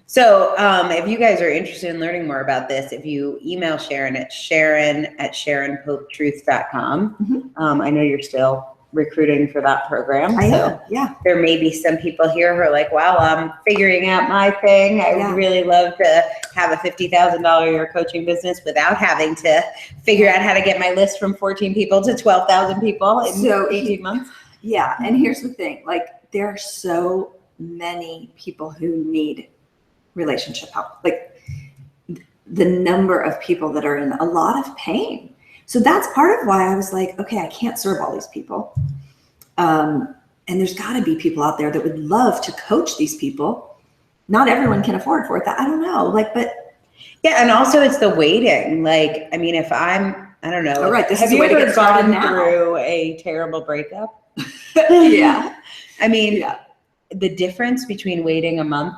Speaker 1: So if you guys are interested in learning more about this, if you email Sharon at sharon@sharonpopetruth.com. I know you're still recruiting for that program.
Speaker 2: I am.
Speaker 1: There may be some people here who are like, wow, I'm figuring out my thing. I would really love to have a $50,000 a year coaching business without having to figure out how to get my list from 14 people to 12,000 people in 18 months.
Speaker 2: Yeah. And here's the thing, like there are so many people who need relationship help. Like the number of people that are in a lot of pain. So that's part of why I was like, okay, I can't serve all these people. And there's got to be people out there that would love to coach these people. Not everyone can afford for it. I don't know. Like, but
Speaker 1: yeah. And also it's the waiting. Like, I mean, if I'm I don't know.
Speaker 2: All right, this
Speaker 1: Have
Speaker 2: is the
Speaker 1: you
Speaker 2: way to
Speaker 1: ever
Speaker 2: get started
Speaker 1: gone
Speaker 2: now.
Speaker 1: through a terrible breakup?
Speaker 2: Yeah.
Speaker 1: I mean,
Speaker 2: Yeah.
Speaker 1: the difference between waiting a month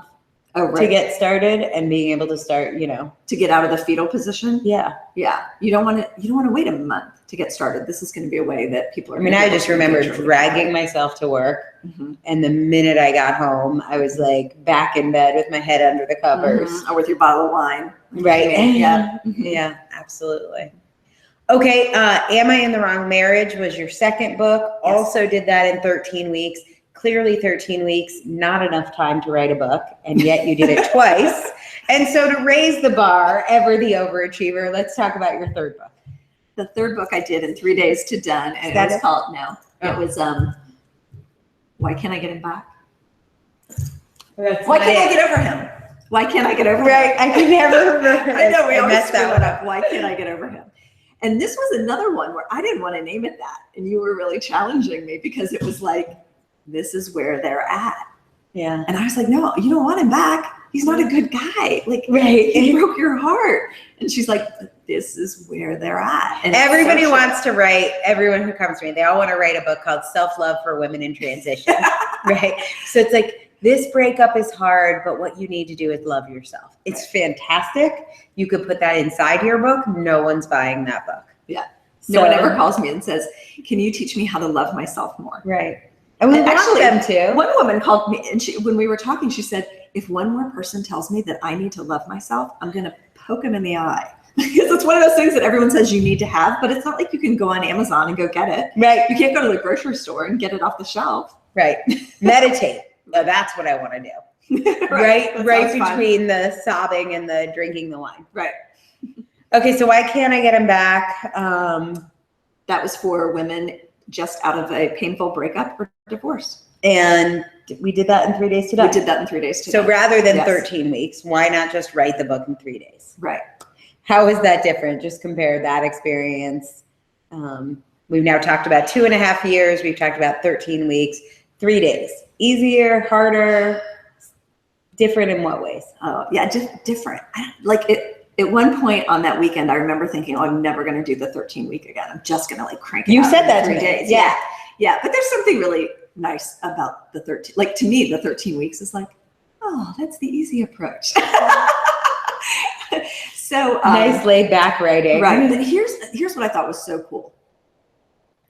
Speaker 2: Oh, right.
Speaker 1: to get started and being able to start,
Speaker 2: To get out of the fetal position.
Speaker 1: Yeah.
Speaker 2: Yeah. You don't want to wait a month to get started. This is going to be a way that people are.
Speaker 1: I mean, I just remember dragging myself to work.
Speaker 2: Mm-hmm.
Speaker 1: And the minute I got home, I was like back in bed with my head under the covers.
Speaker 2: Mm-hmm. Or with your bottle of wine.
Speaker 1: Right.
Speaker 2: Yeah. Mm-hmm.
Speaker 1: Yeah, absolutely. Okay. Am I in the Wrong Marriage was your second book.
Speaker 2: Yes.
Speaker 1: Also did that in 13 weeks. Clearly 13 weeks, not enough time to write a book. And yet you did it twice. And so to raise the bar, ever the overachiever, let's talk about your third book.
Speaker 2: The third book I did in 3 days to done. And it was called, no, it was, Why Can't I Get Him Back? Why can't I get over him? Why can't I get over him?
Speaker 1: Right. I can never remember.
Speaker 2: I know, we always
Speaker 1: messed
Speaker 2: screw
Speaker 1: that
Speaker 2: it up. Why can't I get over him? And this was another one where I didn't want to name it that. And you were really challenging me because it was like, this is where they're at.
Speaker 1: Yeah.
Speaker 2: And I was like, no, you don't want him back. He's not a good guy. Like,
Speaker 1: right.
Speaker 2: He broke your heart. And she's like, this is where they're at. And
Speaker 1: everybody wants to write, everyone who comes to me, they all want to write a book called Self-Love for Women in Transition. Right. So it's like, this breakup is hard, but what you need to do is love yourself. It's fantastic. You could put that inside your book. No one's buying that book.
Speaker 2: Yeah. No one ever calls me and says, can you teach me how to love myself more?
Speaker 1: Right. And we want them to.
Speaker 2: One woman called me and when we were talking, she said, if one more person tells me that I need to love myself, I'm going to poke him in the eye. Because it's one of those things that everyone says you need to have, but it's not like you can go on Amazon and go get it.
Speaker 1: Right.
Speaker 2: You can't go to the grocery store and get it off the shelf.
Speaker 1: Right. Meditate. No, that's what I want to do. right between the sobbing and the drinking the wine.
Speaker 2: Right.
Speaker 1: Okay, so Why Can't I Get Him Back?
Speaker 2: That was for women just out of a painful breakup or divorce.
Speaker 1: And we did that in 3 days to done.
Speaker 2: We did that in 3 days to
Speaker 1: So
Speaker 2: done.
Speaker 1: rather than 13 weeks, why not just write the book in 3 days?
Speaker 2: Right.
Speaker 1: How is that different? Just compare that experience. We've now talked about 2.5 years. We've talked about 13 weeks, 3 days. Easier, harder, different in what ways?
Speaker 2: Oh, yeah, just different. Like at one point on that weekend, I remember thinking, oh, I'm never going to do the 13 week again. I'm just going to like crank it
Speaker 1: You
Speaker 2: out
Speaker 1: said
Speaker 2: in
Speaker 1: that
Speaker 2: 3
Speaker 1: to me.
Speaker 2: days.
Speaker 1: Yeah.
Speaker 2: Yeah. But there's something really nice about the 13. Like to me, the 13 weeks is like, oh, that's the easy approach. So
Speaker 1: nice laid back writing.
Speaker 2: Right. But here's what I thought was so cool.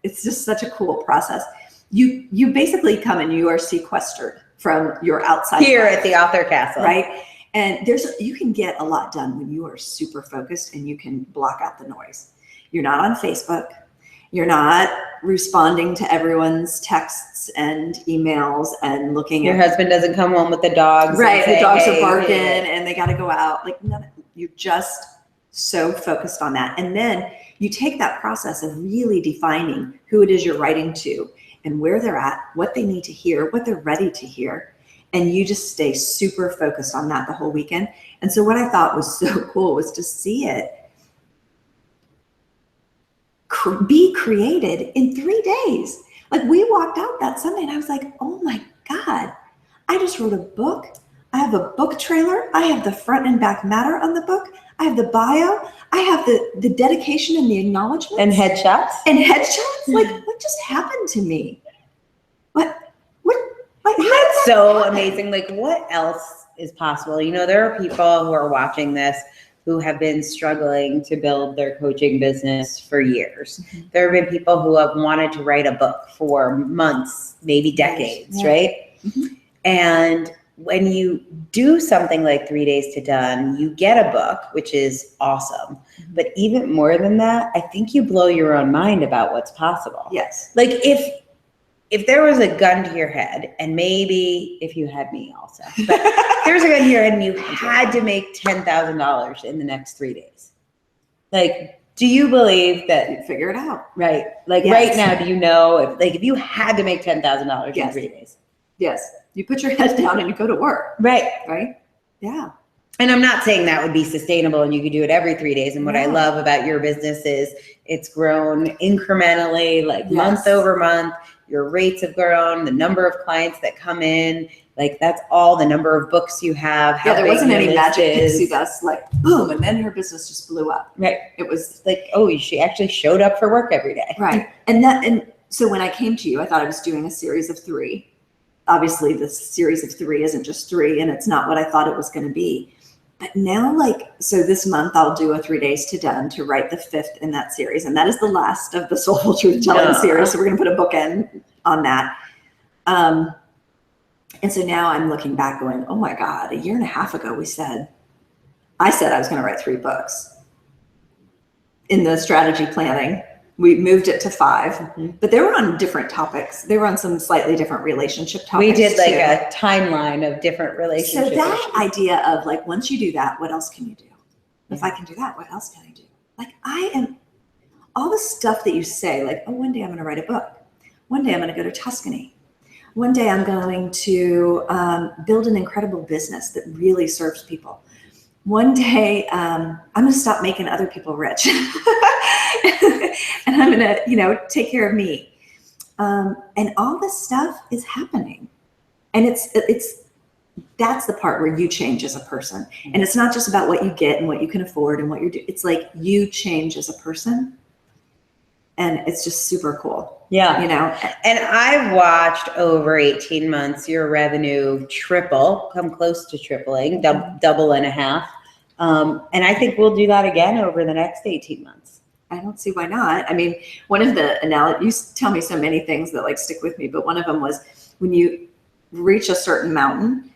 Speaker 2: It's just such a cool process. You basically come and you are sequestered from your outside
Speaker 1: here
Speaker 2: life,
Speaker 1: at the Author Castle.
Speaker 2: right? And you can get a lot done when you are super focused and you can block out the noise. You're not on Facebook. You're not responding to everyone's texts and emails and looking
Speaker 1: Your
Speaker 2: at
Speaker 1: husband doesn't come home with the dogs.
Speaker 2: right.
Speaker 1: And say,
Speaker 2: The dogs
Speaker 1: hey,
Speaker 2: are barking
Speaker 1: hey.
Speaker 2: and they got to go out. Like you're just so focused on that. And then you take that process of really defining who it is you're writing to and where they're at, what they need to hear, what they're ready to hear. And you just stay super focused on that the whole weekend. And so what I thought was so cool was to see it be created in 3 days. Like we walked out that Sunday and I was like, oh my God, I just wrote a book. I have a book trailer. I have the front and back matter on the book. I have the bio. I have the dedication and the acknowledgement.
Speaker 1: And headshots.
Speaker 2: Like what just happened to me? What
Speaker 1: That's so amazing. Like what else is possible? You know, there are people who are watching this who have been struggling to build their coaching business for years. Mm-hmm. There have been people who have wanted to write a book for months, maybe decades, right? Mm-hmm. And when you do something like 3 days to done, you get a book, which is awesome. Mm-hmm. But even more than that, I think you blow your own mind about what's possible.
Speaker 2: Yes.
Speaker 1: Like if there was a gun to your head, and maybe if you had me also, but there's a gun to your head and you had to make $10,000 in the next 3 days. Like, do you believe that?
Speaker 2: You'd figure it out.
Speaker 1: Right. Like right now, do you know if you had to make $10,000 in 3 days?
Speaker 2: Yes. You put your head down and you go to work.
Speaker 1: Right.
Speaker 2: Right. Yeah.
Speaker 1: And I'm not saying that would be sustainable and you could do it every 3 days. And what I love about your business is it's grown incrementally, like month over month. Your rates have grown, the number of clients that come in, Like that's all the number of books you have.
Speaker 2: Yeah, there wasn't any magic
Speaker 1: is.
Speaker 2: pixie dust like boom, and then her business just blew up.
Speaker 1: Right.
Speaker 2: It was
Speaker 1: like, oh, she actually showed up for work every day.
Speaker 2: Right. And so when I came to you, I thought I was doing a series of 3. Obviously, the series of 3 isn't just 3, and it's not what I thought it was going to be. But now, so this month I'll do a 3 days to done to write the 5th in that series. And that is the last of the Soulful Truth Telling series. So we're going to put a bookend on that. And so now I'm looking back going, oh my God, a year and a half ago, I said I was going to write 3 books in the strategy planning. We moved it to 5, but they were on different topics. They were on some slightly different relationship topics.
Speaker 1: We did like a timeline of different relationships.
Speaker 2: So that idea of like, once you do that, what else can you do? If I can do that, what else can I do? Like all the stuff that you say, like, oh, one day I'm going to write a book. One day I'm going to go to Tuscany. One day I'm going to build an incredible business that really serves people. One day I'm going to stop making other people rich. And I'm going to, take care of me. And all this stuff is happening. And that's the part where you change as a person. And it's not just about what you get and what you can afford and what you're doing. It's like you change as a person. And it's just super cool.
Speaker 1: Yeah. And I've watched over 18 months, your revenue come close to tripling, double and a half. And I think we'll do that again over the next 18 months.
Speaker 2: I don't see why not. I mean, one of the analogies, you tell me so many things that like stick with me, but one of them was when you reach a certain mountain,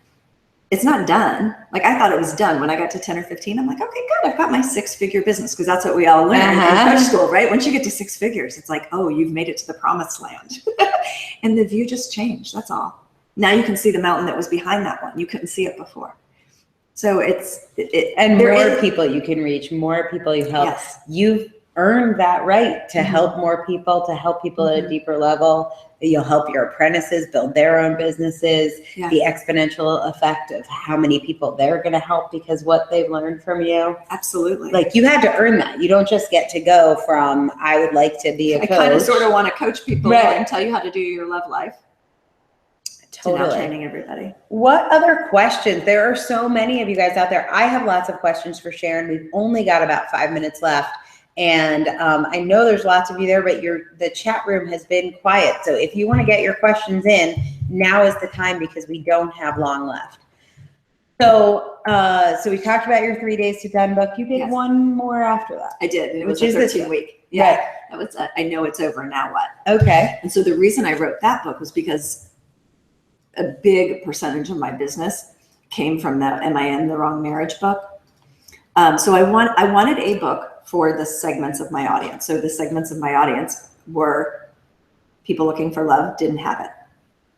Speaker 2: it's not done. Like I thought it was done when I got to 10 or 15. I'm like, okay, good. I've got my 6-figure business because that's what we all learn in coach school, right? Once you get to 6 figures, it's like, oh, you've made it to the promised land. And the view just changed. That's all. Now you can see the mountain that was behind that one. You couldn't see it before. So
Speaker 1: and more people you can reach, more people you help.
Speaker 2: Yes.
Speaker 1: You've earned that right to help more people, to help people at a deeper level. You'll help your apprentices build their own businesses, the exponential effect of how many people they're going to help because what they've learned from you.
Speaker 2: Absolutely.
Speaker 1: Like you had to earn that. You don't just get to go from, I would like to be a coach.
Speaker 2: I kind of sort of want to coach people and tell you how to do your love life.
Speaker 1: Totally.
Speaker 2: To now training everybody.
Speaker 1: What other questions? There are so many of you guys out there. I have lots of questions for Sharon. We've only got about 5 minutes left. And I know there's lots of you there, but the chat room has been quiet. So if you want to get your questions in, now is the time because we don't have long left. So we talked about your 3 days to done book. You did one more after that.
Speaker 2: I did. And it was a 13-week. Yeah. That was I know it's over. Now what?
Speaker 1: Okay.
Speaker 2: And so the reason I wrote that book was because a big percentage of my business came from the Am I in the Wrong Marriage book. So I wanted a book for the segments of my audience. So the segments of my audience were people looking for love, didn't have it.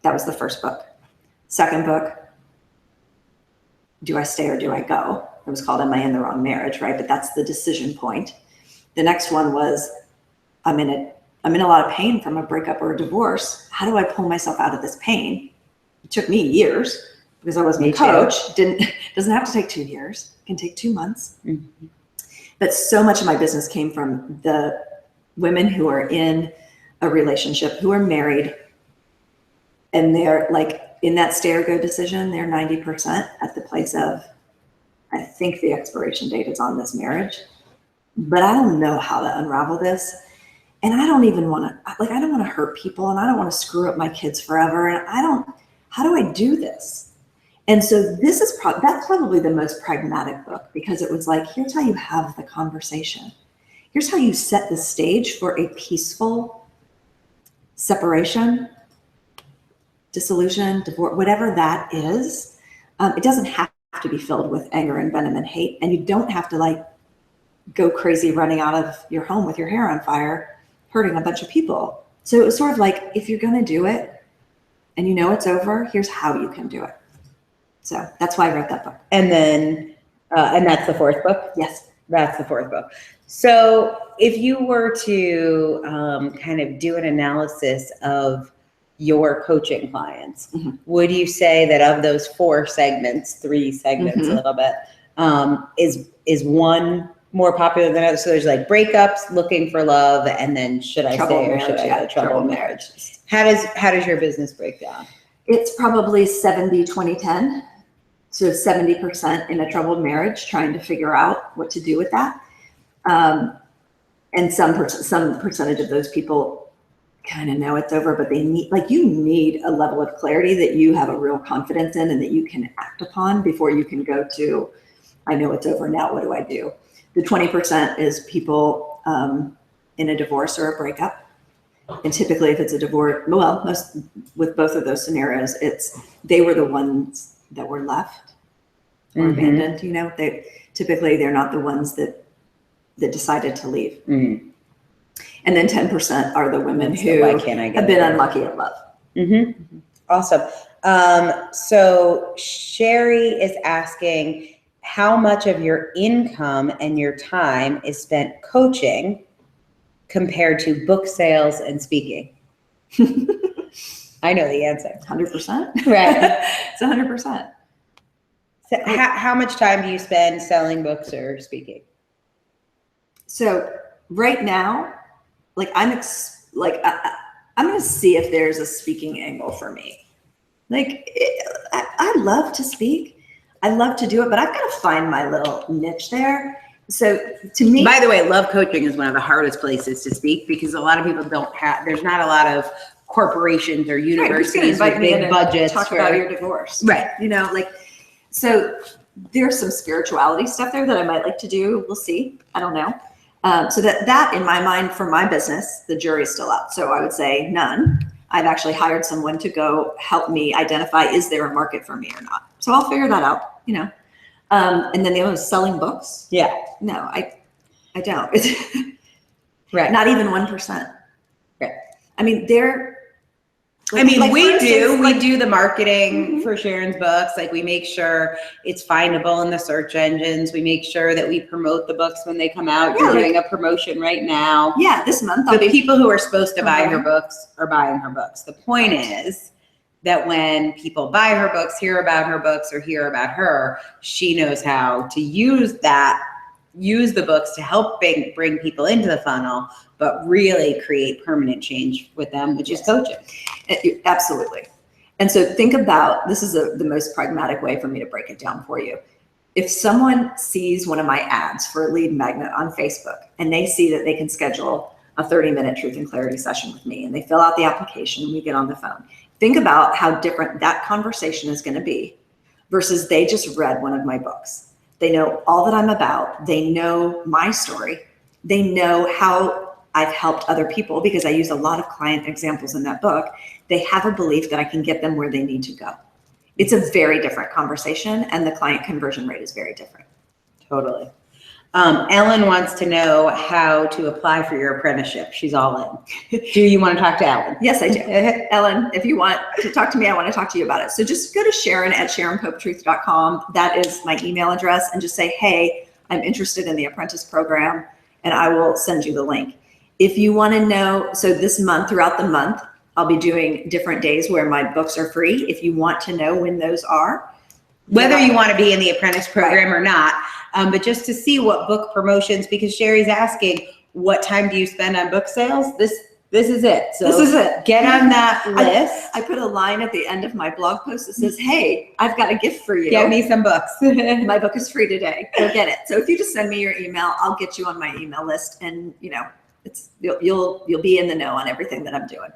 Speaker 2: That was the first book. Second book, do I stay or do I go? It was called Am I in the Wrong Marriage, right? But that's the decision point. The next one was I'm in a lot of pain from a breakup or a divorce. How do I pull myself out of this pain? It took me years because I wasn't a coach. Doesn't have to take 2 years. It can take 2 months. Mm-hmm. But so much of my business came from the women who are in a relationship, who are married, and they're like in that stay or go decision, they're 90% at the place of, I think the expiration date is on this marriage, but I don't know how to unravel this. And I don't even want to, I don't want to hurt people, and I don't want to screw up my kids forever. And how do I do this? And so that's probably the most pragmatic book, because it was like, here's how you have the conversation. Here's how you set the stage for a peaceful separation, dissolution, divorce, whatever that is. It doesn't have to be filled with anger and venom and hate. And you don't have to go crazy running out of your home with your hair on fire, hurting a bunch of people. So it was sort of like, if you're going to do it and you know it's over, here's how you can do it. So that's why I wrote that book.
Speaker 1: And then, and that's the 4th book?
Speaker 2: Yes.
Speaker 1: That's the 4th book. So if you were to kind of do an analysis of your coaching clients, would you say that of those 4 segments, 3 segments a little bit, is one more popular than others? So there's like breakups, looking for love, and then should I stay or should I go? Trouble marriage. How does your business break down?
Speaker 2: It's probably 70, 20, 10. So 70% in a troubled marriage, trying to figure out what to do with that. And some percentage of those people kind of know it's over, but they need, like, you need a level of clarity that you have a real confidence in and that you can act upon before you can go to, I know it's over now, what do I do? The 20% is people in a divorce or a breakup. And typically if it's a divorce, well, with both of those scenarios, they were the ones that were left or abandoned, you know, they're not the ones that decided to leave. And then 10% are the women who have been unlucky at love.
Speaker 1: Awesome. So Sherry is asking, how much of your income and your time is spent coaching compared to book sales and speaking? I know the answer.
Speaker 2: 100%.
Speaker 1: Right.
Speaker 2: It's 100%.
Speaker 1: So how much time do you spend selling books or speaking?
Speaker 2: So right now, like I'm going to see if there's a speaking angle for me. Like I love to speak. I love to do it, but I've got to find my little niche there. So to me,
Speaker 1: by the way, love coaching is one of the hardest places to speak because a lot of people there's not a lot of corporations or universities with big budgets.
Speaker 2: Talk about your divorce.
Speaker 1: Right.
Speaker 2: You know, like, so there's some spirituality stuff there that I might like to do. We'll see. I don't know. So that in my mind for my business, the jury's still out. So I would say none. I've actually hired someone to go help me identify, is there a market for me or not? So I'll figure that out, you know. And then the other is selling books.
Speaker 1: Yeah.
Speaker 2: No, I don't.
Speaker 1: Right.
Speaker 2: Not even 1%.
Speaker 1: Right.
Speaker 2: I mean, we
Speaker 1: do the marketing for Sharon's books. Like we make sure it's findable in the search engines. We make sure that we promote the books when they come out. You're doing a promotion right now.
Speaker 2: Yeah, this month.
Speaker 1: The people who are supposed to buy her books are buying her books. The point is that when people buy her books, hear about her books, or hear about her, she knows how to use the books to help bring people into the funnel, but really create permanent change with them, which is coaching.
Speaker 2: Absolutely. And so think about, this is the most pragmatic way for me to break it down for you. If someone sees one of my ads for a lead magnet on Facebook and they see that they can schedule a 30-minute truth and clarity session with me and they fill out the application and we get on the phone, think about how different that conversation is going to be versus they just read one of my books. They know all that I'm about. They know my story. They know how I've helped other people because I use a lot of client examples in that book. They have a belief that I can get them where they need to go. It's a very different conversation and the client conversion rate is very different.
Speaker 1: Totally. Ellen wants to know how to apply for your apprenticeship. She's all in. Do you want to talk to Ellen?
Speaker 2: Yes, I do. Ellen, if you want to talk to me, I want to talk to you about it. So just go to Sharon at SharonPopeTruth.com. That is my email address, and just say, hey, I'm interested in the apprentice program, and I will send you the link. If you want to know, so this month, throughout the month, I'll be doing different days where my books are free. If you want to know when those are.
Speaker 1: Whether you want to be in the apprentice program or not, but just to see what book promotions, because Sherry's asking, what time do you spend on book sales? This is it. So
Speaker 2: this is it.
Speaker 1: Get on that list.
Speaker 2: I put a line at the end of my blog post that says, hey, I've got a gift for you.
Speaker 1: Get me some books.
Speaker 2: My book is free today. Go get it. So if you just send me your email, I'll get you on my email list, and you'll be in the know on everything that I'm doing.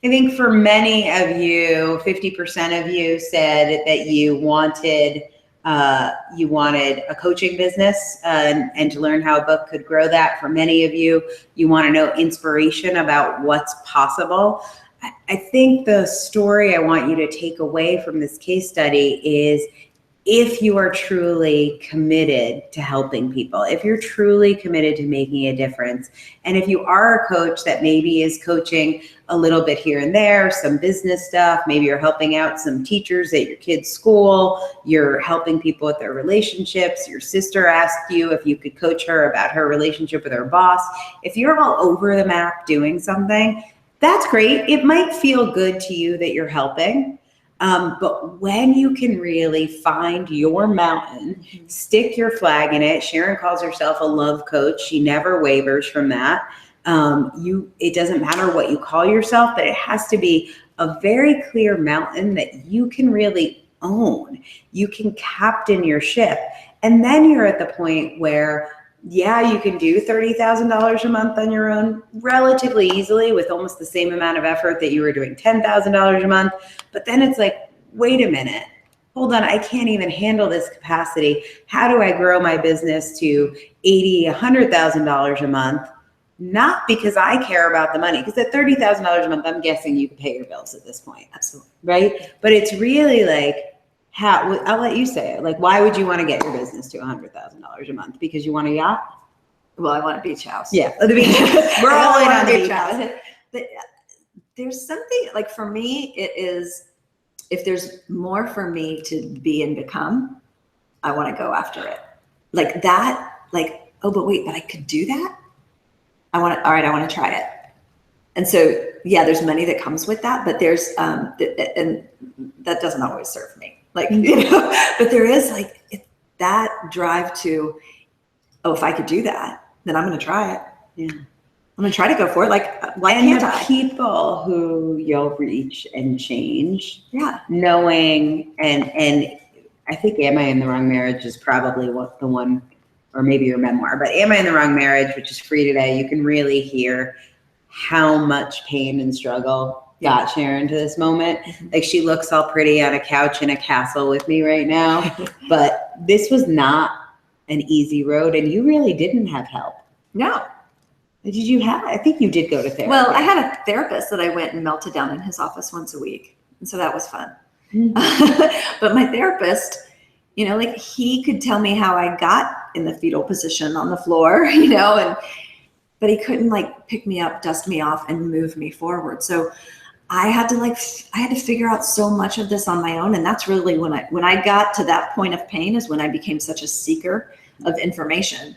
Speaker 1: I think for many of you, 50% of you said that you wanted a coaching business and to learn how a book could grow that. For many of you, you want to know inspiration about what's possible. I think the story I want you to take away from this case study is, if you are truly committed to helping people, if you're truly committed to making a difference, and if you are a coach that maybe is coaching a little bit here and there, some business stuff, maybe you're helping out some teachers at your kids' school, you're helping people with their relationships, your sister asked you if you could coach her about her relationship with her boss. If you're all over the map doing something, that's great. It might feel good to you that you're helping. But when you can really find your mountain, stick your flag in it. Sharon calls herself a love coach. She never wavers from that. It doesn't matter what you call yourself, but it has to be a very clear mountain that you can really own. You can captain your ship. And then you're at the point where, yeah, you can do $30,000 a month on your own relatively easily with almost the same amount of effort that you were doing $10,000 a month. But then it's like, wait a minute, hold on, I can't even handle this capacity. How do I grow my business to $80,000, $100,000 a month? Not because I care about the money, because at $30,000 a month, I'm guessing you can pay your bills at this point.
Speaker 2: Absolutely.
Speaker 1: Right? But it's really like, I'll let you say it. Like, why would you want to get your business to $100,000 a month? Because you want a yacht?
Speaker 2: Well, I want a beach house.
Speaker 1: Yeah, the beach. We're all in on the beach house.
Speaker 2: But there's something, like, for me, it is, if there's more for me to be and become, I want to go after it. Like that, like, oh, but I could do that? all right, I want to try it. And so, yeah, there's money that comes with that, but there's, and that doesn't always serve me. Like, but there is like that drive to, oh, if I could do that, then I'm going to try it. Yeah. I'm going to try to go for it. Like, why can't I?
Speaker 1: People who you'll reach and change.
Speaker 2: Yeah.
Speaker 1: Knowing, and I think Am I in the Wrong Marriage is probably the one, or maybe your memoir, but Am I in the Wrong Marriage, which is free today, you can really hear how much pain and struggle got Sharon to this moment. Mm-hmm. Like, she looks all pretty on a couch in a castle with me right now, but this was not an easy road, and you really didn't have help.
Speaker 2: No.
Speaker 1: Did you have? I think you did go to therapy.
Speaker 2: Well, I had a therapist that I went and melted down in his office once a week, and so that was fun. Mm-hmm. But my therapist, like, he could tell me how I got in the fetal position on the floor, but he couldn't like pick me up, dust me off, and move me forward. So I had to figure out so much of this on my own. And that's really when I got to that point of pain is when I became such a seeker of information.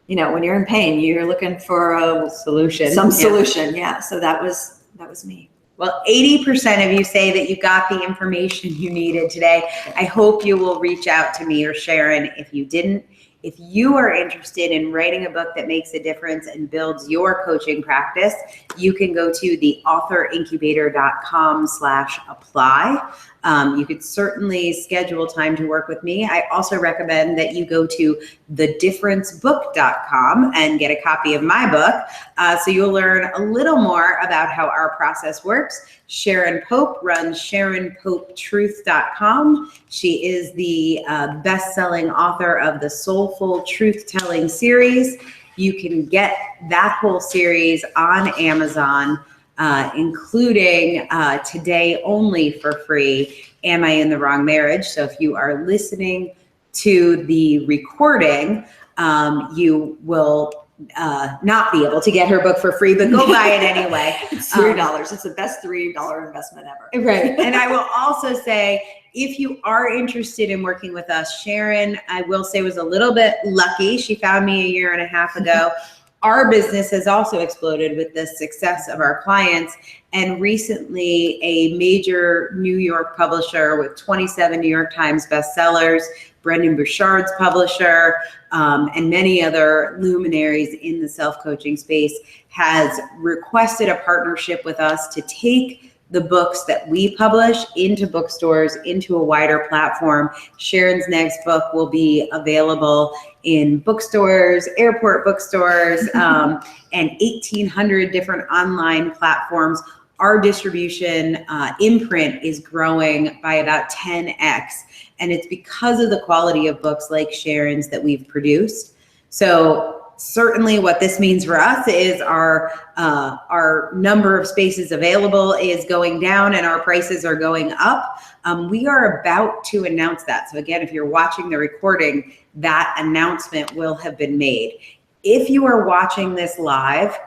Speaker 2: When you're in pain, you're looking for a solution, solution. Yeah. So that was me.
Speaker 1: Well, 80% of you say that you got the information you needed today. I hope you will reach out to me or Sharon if you didn't. If you are interested in writing a book that makes a difference and builds your coaching practice, you can go to theauthorincubator.com/apply. You could certainly schedule time to work with me. I also recommend that you go to thedifferencebook.com and get a copy of my book. So you'll learn a little more about how our process works. Sharon Pope runs SharonPopeTruth.com. She is the best-selling author of the Soulful Truth Telling series. You can get that whole series on Amazon, including today only for free, Am I in the Wrong Marriage? So if you are listening to the recording, you will not be able to get her book for free, but go buy it anyway.
Speaker 2: It's $3. It's the best $3 investment ever.
Speaker 1: Right. And I will also say, if you are interested in working with us, Sharon, I will say, was a little bit lucky. She found me a year and a half ago. Our business has also exploded with the success of our clients. And recently, a major New York publisher with 27 New York Times bestsellers, Brendan Burchard's publisher, and many other luminaries in the self-coaching space, has requested a partnership with us to take the books that we publish into bookstores, into a wider platform. Sharon's next book will be available in bookstores, airport bookstores, and 1,800 different online platforms. Our distribution imprint is growing by about 10x. And it's because of the quality of books like Sharon's that we've produced. So certainly what this means for us is our number of spaces available is going down and our prices are going up. We are about to announce that. So again, if you're watching the recording, that announcement will have been made. If you are watching this live,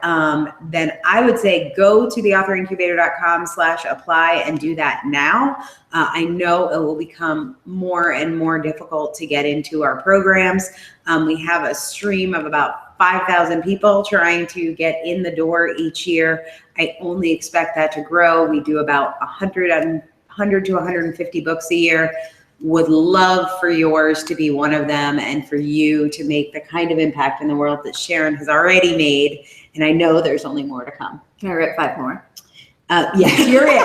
Speaker 1: then I would say go to theauthorincubator.com/apply and do that now. I know it will become more and more difficult to get into our programs. We have a stream of about 5,000 people trying to get in the door each year. I only expect that to grow. We do about 100 to 150 books a year. Would love for yours to be one of them and for you to make the kind of impact in the world that Sharon has already made. And I know there's only more to come.
Speaker 2: Can I write 5 more?
Speaker 1: Yes, you're in.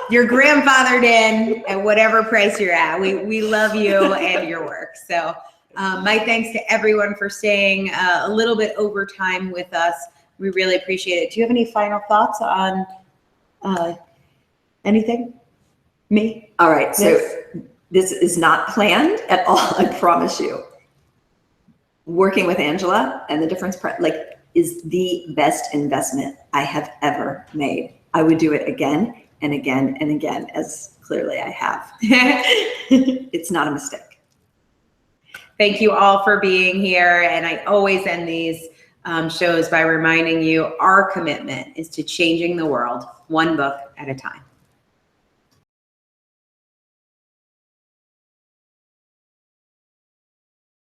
Speaker 1: You're grandfathered in at whatever price you're at. We love you and your work. So my thanks to everyone for staying a little bit over time with us. We really appreciate it. Do you have any final thoughts on anything? Me?
Speaker 2: All right. So this is not planned at all. I promise you. Working with Angela and the difference is the best investment I have ever made. I would do it again and again and again, as clearly I have. It's not a mistake.
Speaker 1: Thank you all for being here. And I always end these shows by reminding you our commitment is to changing the world one book at a time.